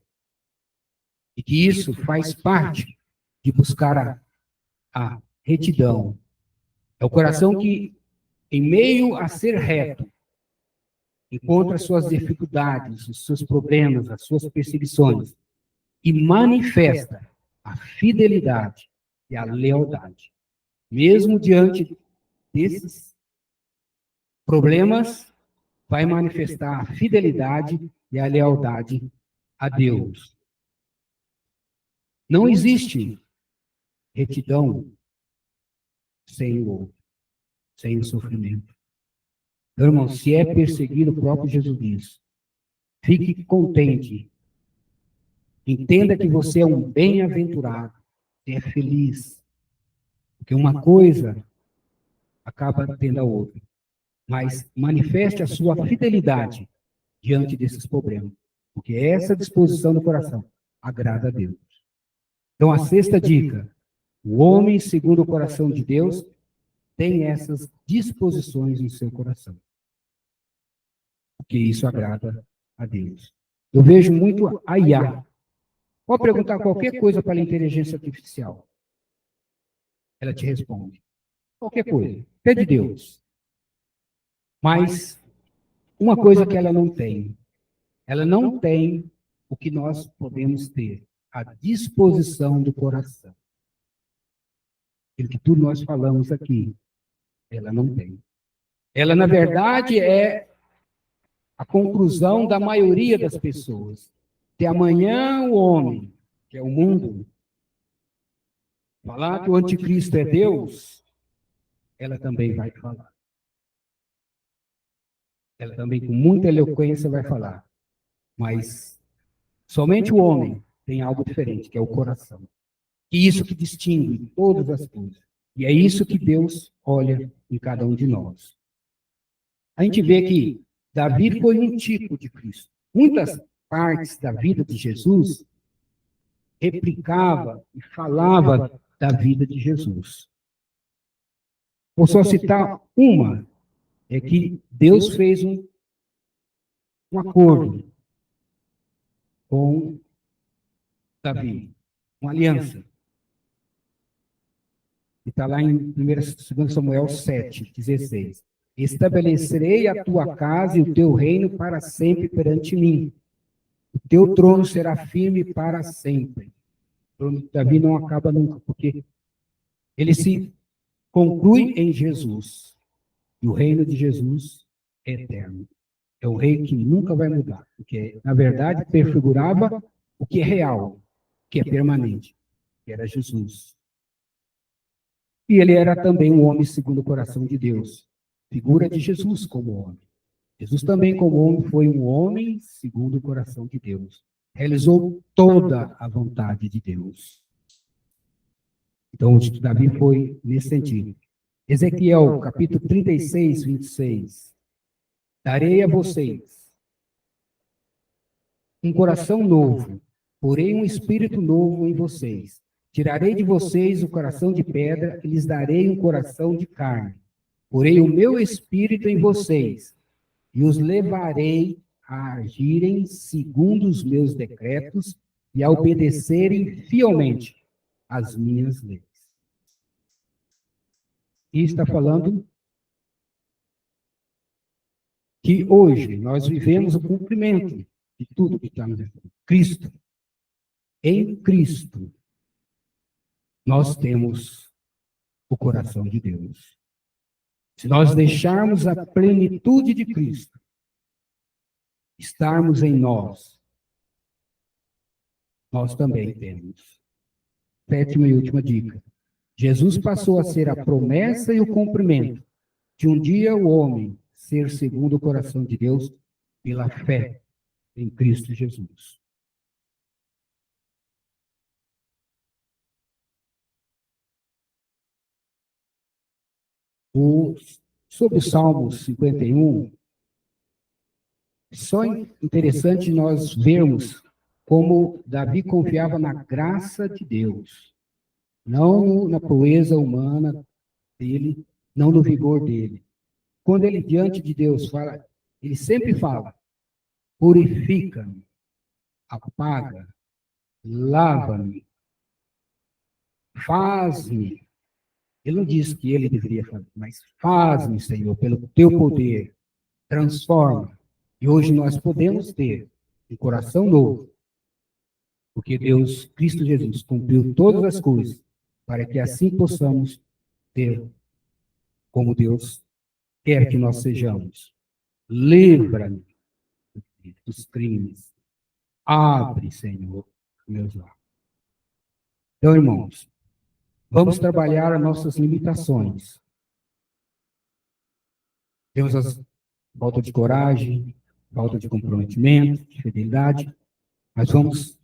E que isso faz parte de buscar a retidão. É o coração que, em meio a ser reto, encontra as suas dificuldades, os seus problemas, as suas perseguições, e manifesta a fidelidade e a lealdade. Mesmo diante desses problemas, vai manifestar a fidelidade e a lealdade a Deus. Não existe retidão sem o sofrimento. Meu irmão, se é perseguir o próprio Jesus Cristo, fique contente. Entenda que você é um bem-aventurado, você é feliz. Porque uma coisa acaba tendo a outra. Mas manifeste a sua fidelidade diante desses problemas. Porque essa disposição do coração agrada a Deus. Então, a sexta dica: o homem, segundo o coração de Deus, tem essas disposições em seu coração. Porque isso agrada a Deus. Eu vejo muito a IA. Pode perguntar qualquer coisa para a inteligência artificial. Ela te responde. Qualquer coisa. Até de Deus. Mas uma coisa que ela não tem. Ela não tem o que nós podemos ter. A disposição do coração. Aquilo que tudo nós falamos aqui. Ela não tem. Ela, na verdade, é a conclusão da maioria das pessoas. Se amanhã o homem, que é o mundo, falar que o anticristo é Deus, ela também vai falar. Ela também, com muita eloquência, vai falar. Mas somente o homem tem algo diferente, que é o coração. E isso que distingue todas as coisas. E é isso que Deus olha em cada um de nós. A gente vê que Davi foi um tipo de Cristo. Muitas partes da vida de Jesus replicava e falava da vida de Jesus. Vou só citar uma, é que Deus fez um acordo com Davi, uma aliança. E está lá em 2 Samuel 7:16. Estabelecerei a tua casa e o teu reino para sempre perante mim. O teu trono será firme para sempre. O trono de Davi não acaba nunca, porque ele se conclui em Jesus. E o reino de Jesus é eterno. É um rei que nunca vai mudar, porque, na verdade, prefigurava o que é real, o que é permanente, que era Jesus. E ele era também um homem segundo o coração de Deus. Figura de Jesus como homem. Jesus também, como homem, foi um homem segundo o coração de Deus. Realizou toda a vontade de Deus. Então, o Davi foi nesse sentido. Ezequiel, capítulo 36, 26. Darei a vocês um coração novo, porém um espírito novo em vocês. Tirarei de vocês o coração de pedra e lhes darei um coração de carne. Porém o meu espírito em vocês, e os levarei a agirem segundo os meus decretos e a obedecerem fielmente as minhas leis. E está falando que hoje nós vivemos o cumprimento de tudo que está no Cristo. Em Cristo, nós temos o coração de Deus. Se nós deixarmos a plenitude de Cristo estarmos em nós, nós também temos. Sétima e última dica. Jesus passou a ser a promessa e o cumprimento de um dia o homem ser segundo o coração de Deus pela fé em Cristo Jesus. Sobre o Salmo 51, só interessante nós vermos como Davi confiava na graça de Deus, não na proeza humana dele, não no vigor dele. Quando ele diante de Deus fala, ele sempre fala: purifica-me, apaga, lava-me, faz-me. Ele não diz que ele deveria fazer, mas faz-me, Senhor, pelo teu poder, transforma. E hoje nós podemos ter um coração novo, porque Deus, Cristo Jesus, cumpriu todas as coisas, para que assim possamos ter como Deus quer que nós sejamos. Livra-me dos crimes. Abre, Senhor, meus olhos. Então, irmãos, vamos trabalhar as nossas limitações. Temos as falta de coragem, falta de comprometimento, de fidelidade, mas vamos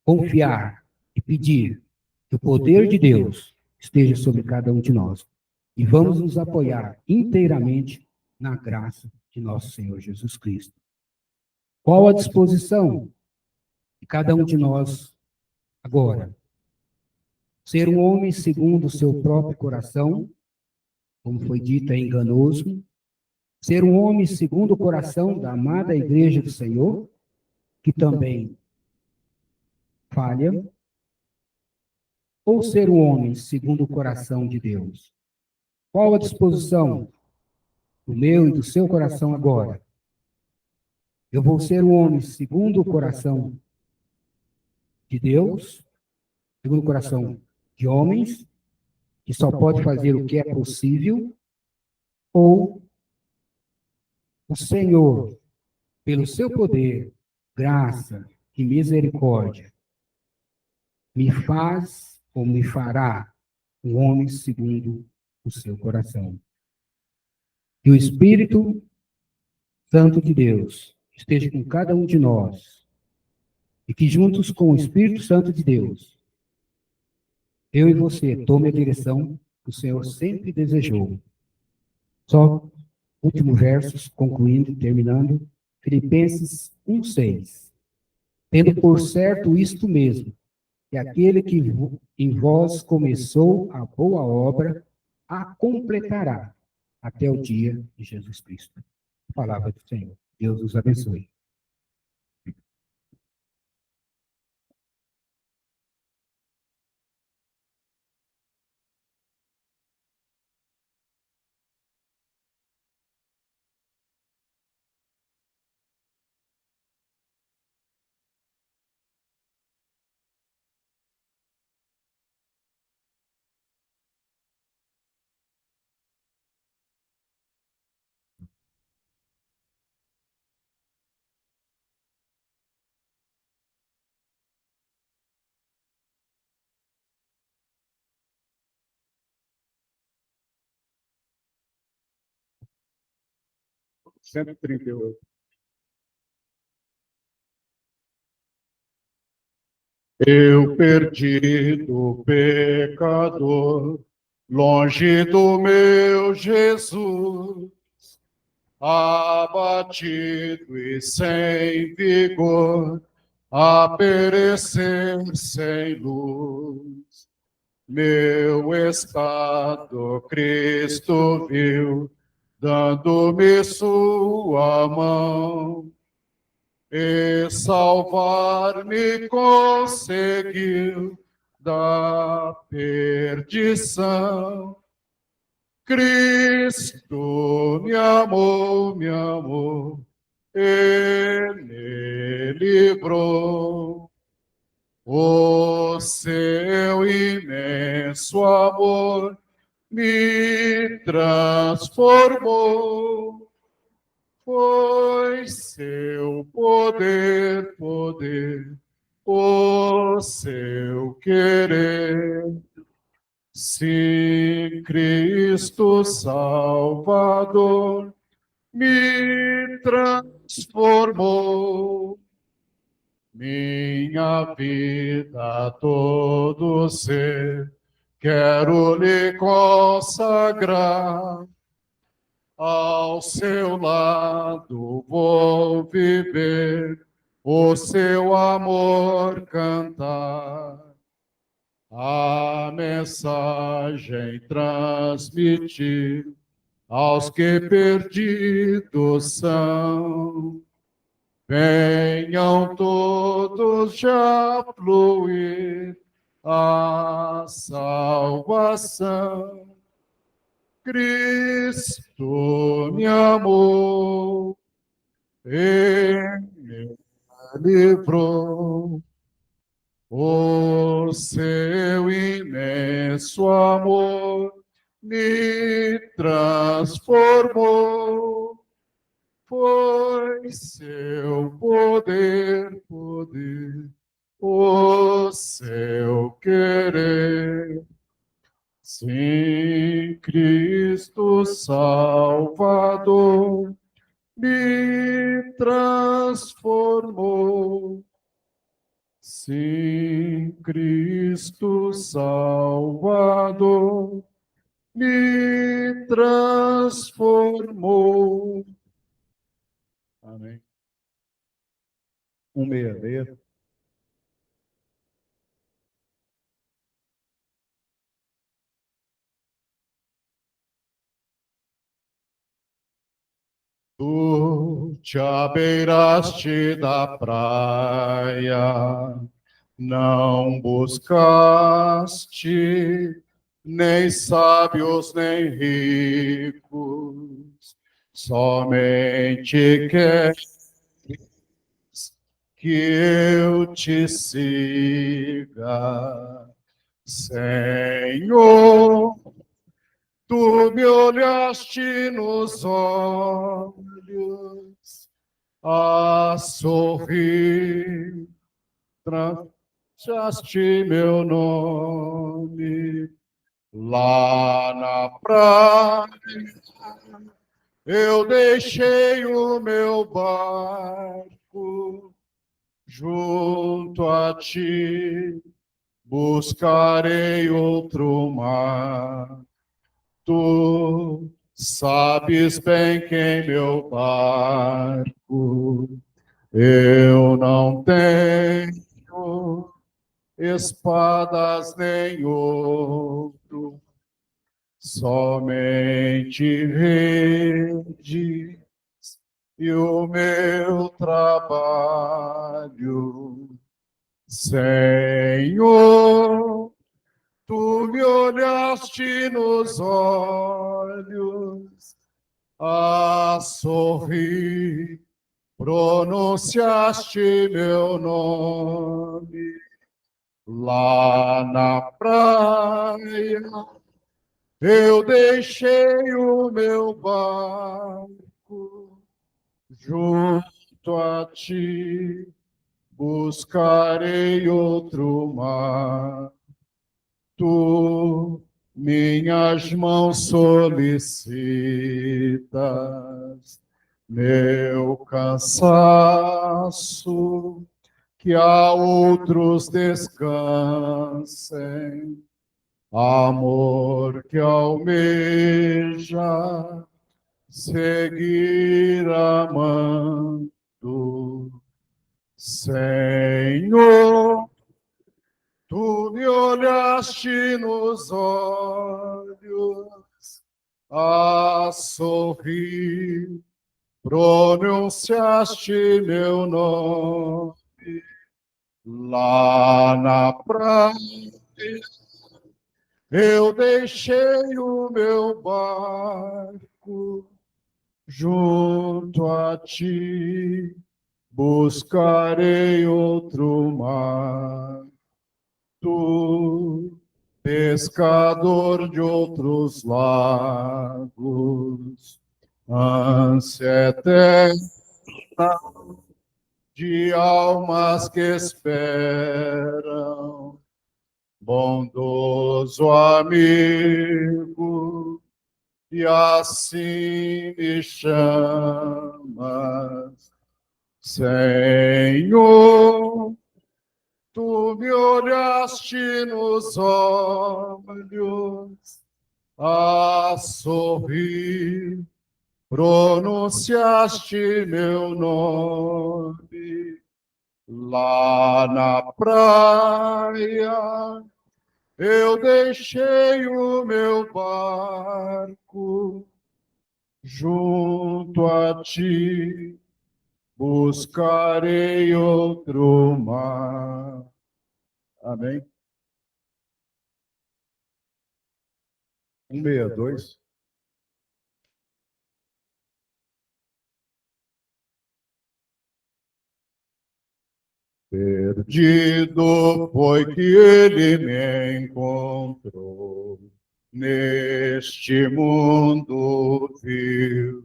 confiar e pedir que o poder de Deus esteja sobre cada um de nós. E vamos nos apoiar inteiramente na graça de nosso Senhor Jesus Cristo. Qual a disposição de cada um de nós agora? Ser um homem segundo o seu próprio coração, como foi dito, é enganoso. Ser um homem segundo o coração da amada igreja do Senhor, que também falha. Ou ser um homem segundo o coração de Deus? Qual a disposição do meu e do seu coração agora? Eu vou ser um homem segundo o coração de Deus, segundo o coração de homens, que só pode fazer o que é possível, ou o Senhor, pelo seu poder, graça e misericórdia, me faz ou me fará um homem segundo o seu coração. Que o Espírito Santo de Deus esteja com cada um de nós e que juntos com o Espírito Santo de Deus, eu e você tome a direção que o Senhor sempre desejou. Só último versos, concluindo, terminando, Filipenses 1:6. Tendo por certo isto mesmo, que aquele que em vós começou a boa obra, a completará até o dia de Jesus Cristo. Palavra do Senhor. Deus os abençoe. Cento e 138. Eu perdido pecador, longe do meu Jesus, abatido e sem vigor, a perecer sem luz. Meu estado Cristo viu, dando-me sua mão, e salvar-me conseguiu da perdição. Cristo me amou, e me livrou. O seu imenso amor me transformou. Foi seu poder, o seu querer. Sim, Cristo Salvador me transformou. Minha vida, todo ser, quero lhe consagrar. Ao seu lado vou viver, o seu amor cantar. A mensagem transmitir aos que perdidos são. Venham todos já fluir a salvação. Cristo me amou e me livrou. O seu imenso amor me transformou. Foi seu poder, o seu querer. Sim, Cristo Salvador me transformou. Sim, Cristo Salvador me transformou. Amém. 166. Tu te abeiraste da praia, não buscaste nem sábios nem ricos, somente queres que eu te siga, Senhor. Tu me olhaste nos olhos, a sorrir, tranchaste meu nome lá na praia. Eu deixei o meu barco junto a ti, buscarei outro mar. Tu sabes bem quem meu barco, eu não tenho espadas nem ouro, somente rede e o meu trabalho. Senhor, tu me olhaste nos olhos, a sorrir, pronunciaste meu nome lá na praia. Eu deixei o meu barco junto a ti, buscarei outro mar. Tu minhas mãos solicitas, meu cansaço, que a outros descansem, amor que almeja seguir amando, Senhor. Tu me olhaste nos olhos, a sorrir, pronunciaste meu nome lá na praia. Eu deixei o meu barco junto a ti, buscarei outro mar. Tu, pescador de outros lagos, ânsia eterna de almas que esperam, bondoso amigo, e assim me chamas, Senhor. Tu me olhaste nos olhos, a sorrir, pronunciaste meu nome lá na praia. Eu deixei o meu barco junto a ti, buscarei outro mar. Amém. 162. Perdido foi que ele me encontrou, neste mundo vil.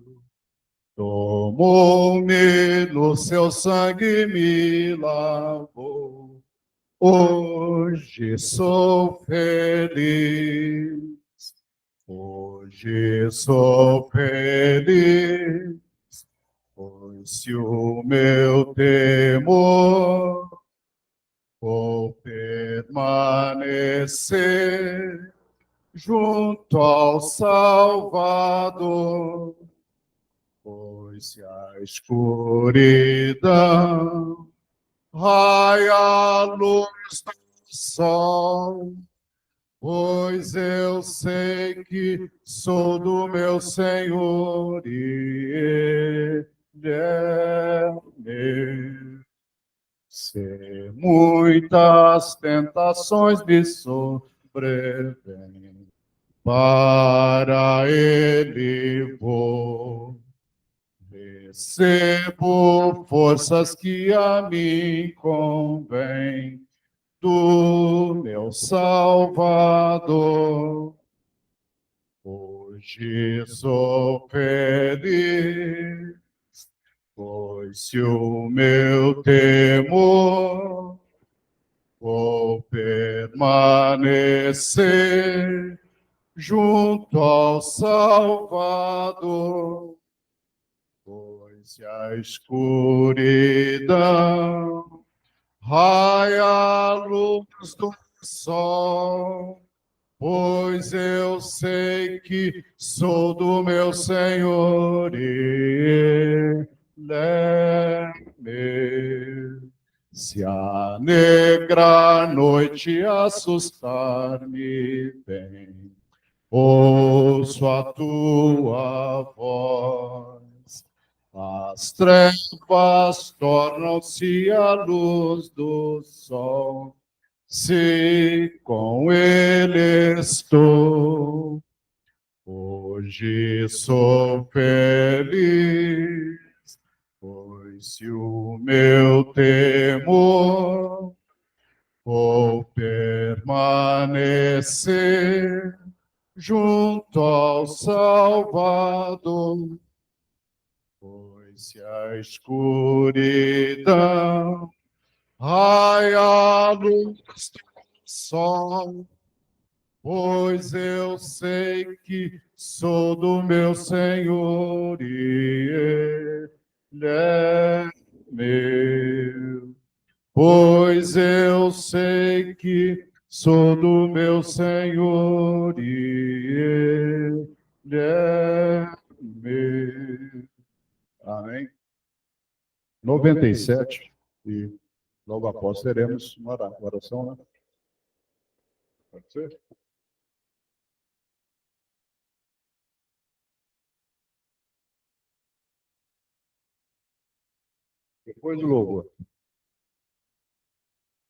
Tomou-me no seu sangue, me lavou, Hoje sou feliz, hoje sou feliz, pois se o meu temor vou permanecer junto ao Salvador, pois se a escuridão raia a luz do sol, pois eu sei que sou do meu Senhor e Ele é meu. Se muitas tentações me sobrevêm, para Ele vou. Recebo forças que a mim convém do meu Salvador. Hoje sou feliz, pois se o meu temor vou permanecer junto ao Salvador, pois se a escuridão raia a luz do sol, pois eu sei que sou do meu Senhor e Ele é meu. Se a negra noite assustar-me bem, ouço a tua voz. As trevas tornam-se a luz do sol. Se com ele estou, hoje sou feliz, pois se o meu temor vou permanecer junto ao Salvador, pois se a escuridão raia a luz do sol, pois eu sei que sou do meu Senhor e Ele é meu. Pois eu sei que sou do meu Senhor e Ele é meu. Amém. 97, e logo após teremos uma oração, né? Pode ser? Depois do louvor.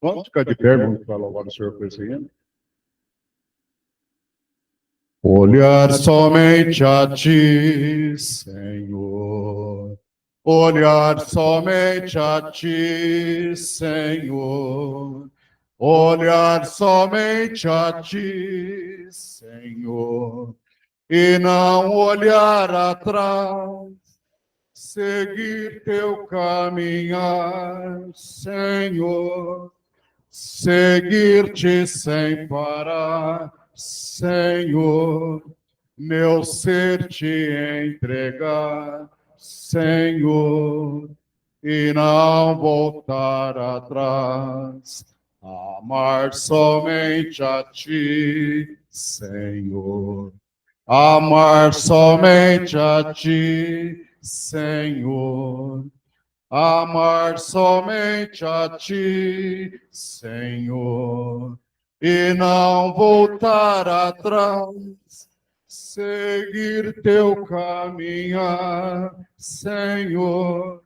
Vamos ficar de pé, vamos para louvar o Senhor perseguindo. Olhar somente a ti, Senhor. Olhar somente a ti, Senhor. Olhar somente a ti, Senhor. E não olhar atrás, seguir teu caminhar, Senhor. Seguir-te sem parar, Senhor, meu ser te entregar, Senhor, e não voltar atrás, amar somente a ti, Senhor, amar somente a ti, Senhor. Amar somente a ti, Senhor, e não voltar atrás, seguir teu caminhar, Senhor,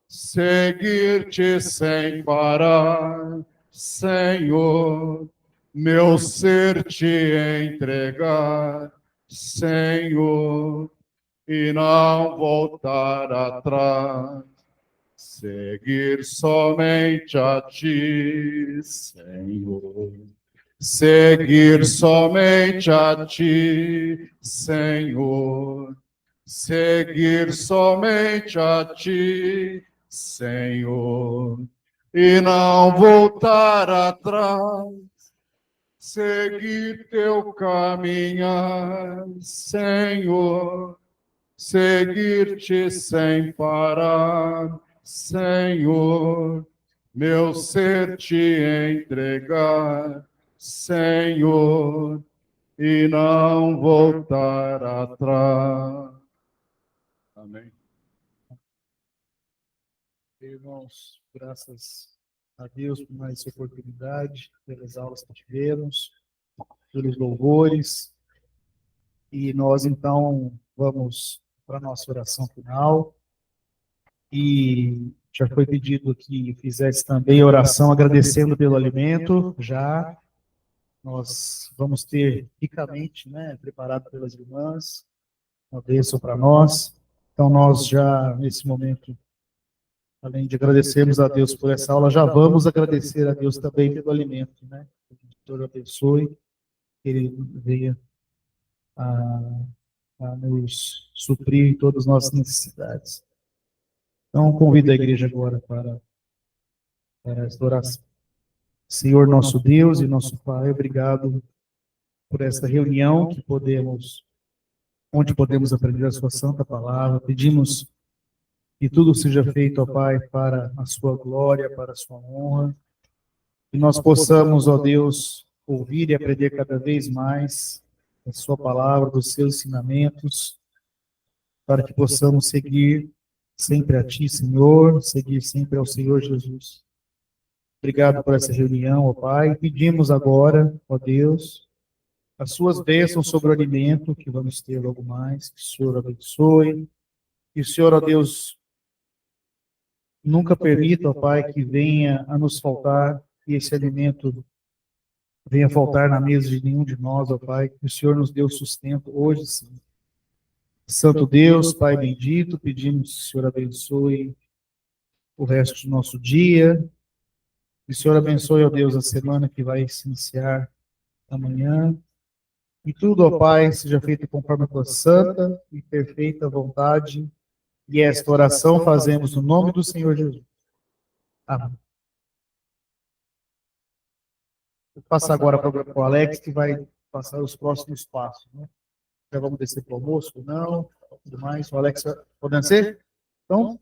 seguir-te sem parar, Senhor, meu ser te entregar, Senhor, e não voltar atrás. Seguir somente a ti, Senhor. Seguir somente a ti, Senhor. Seguir somente a ti, Senhor. e não voltar atrás. Seguir teu caminhar, Senhor, seguir-te sem parar, Senhor, meu ser te entregar, Senhor, e não voltar atrás. Amém. Irmãos, graças a Deus por mais essa oportunidade, pelas aulas que tivemos, pelos louvores. E nós, então, vamos para a nossa oração final. E já foi pedido que fizesse também a oração agradecendo pelo alimento. Já nós vamos ter ricamente, né, preparado pelas irmãs, uma bênção para nós. Então, nós já, nesse momento, além de agradecermos a Deus por essa aula, já vamos agradecer a Deus também pelo alimento, né? Que o Senhor abençoe, que Ele venha a nos suprir em todas as nossas necessidades. Então, convido a igreja agora para esta oração. Senhor nosso Deus e nosso Pai, obrigado por esta reunião onde podemos aprender a sua santa palavra. Pedimos que tudo seja feito, ó Pai, para a sua glória, para a sua honra. Que nós possamos, ó Deus, ouvir e aprender cada vez mais a sua palavra, dos seus ensinamentos, para que possamos seguir sempre a Ti, Senhor, seguir sempre ao Senhor Jesus. Obrigado por essa reunião, ó Pai. Pedimos agora, ó Deus, as suas bênçãos sobre o alimento que vamos ter logo mais. Que o Senhor abençoe. Que o Senhor, ó Deus, nunca permita, ó Pai, que venha a nos faltar, que esse alimento venha faltar na mesa de nenhum de nós, ó Pai. Que o Senhor nos dê o sustento hoje, sim. Santo Deus, Pai bendito, pedimos que o Senhor abençoe o resto do nosso dia. Que o Senhor abençoe, ó Deus, a semana que vai se iniciar amanhã. E tudo, ó Pai, seja feito conforme a tua santa e perfeita vontade. E esta oração fazemos no nome do Senhor Jesus. Amém. Vou passar agora para o Alex, que vai passar os próximos passos, né? Já vamos descer para o almoço, não? Tudo mais. O Alex, podendo ser? Então,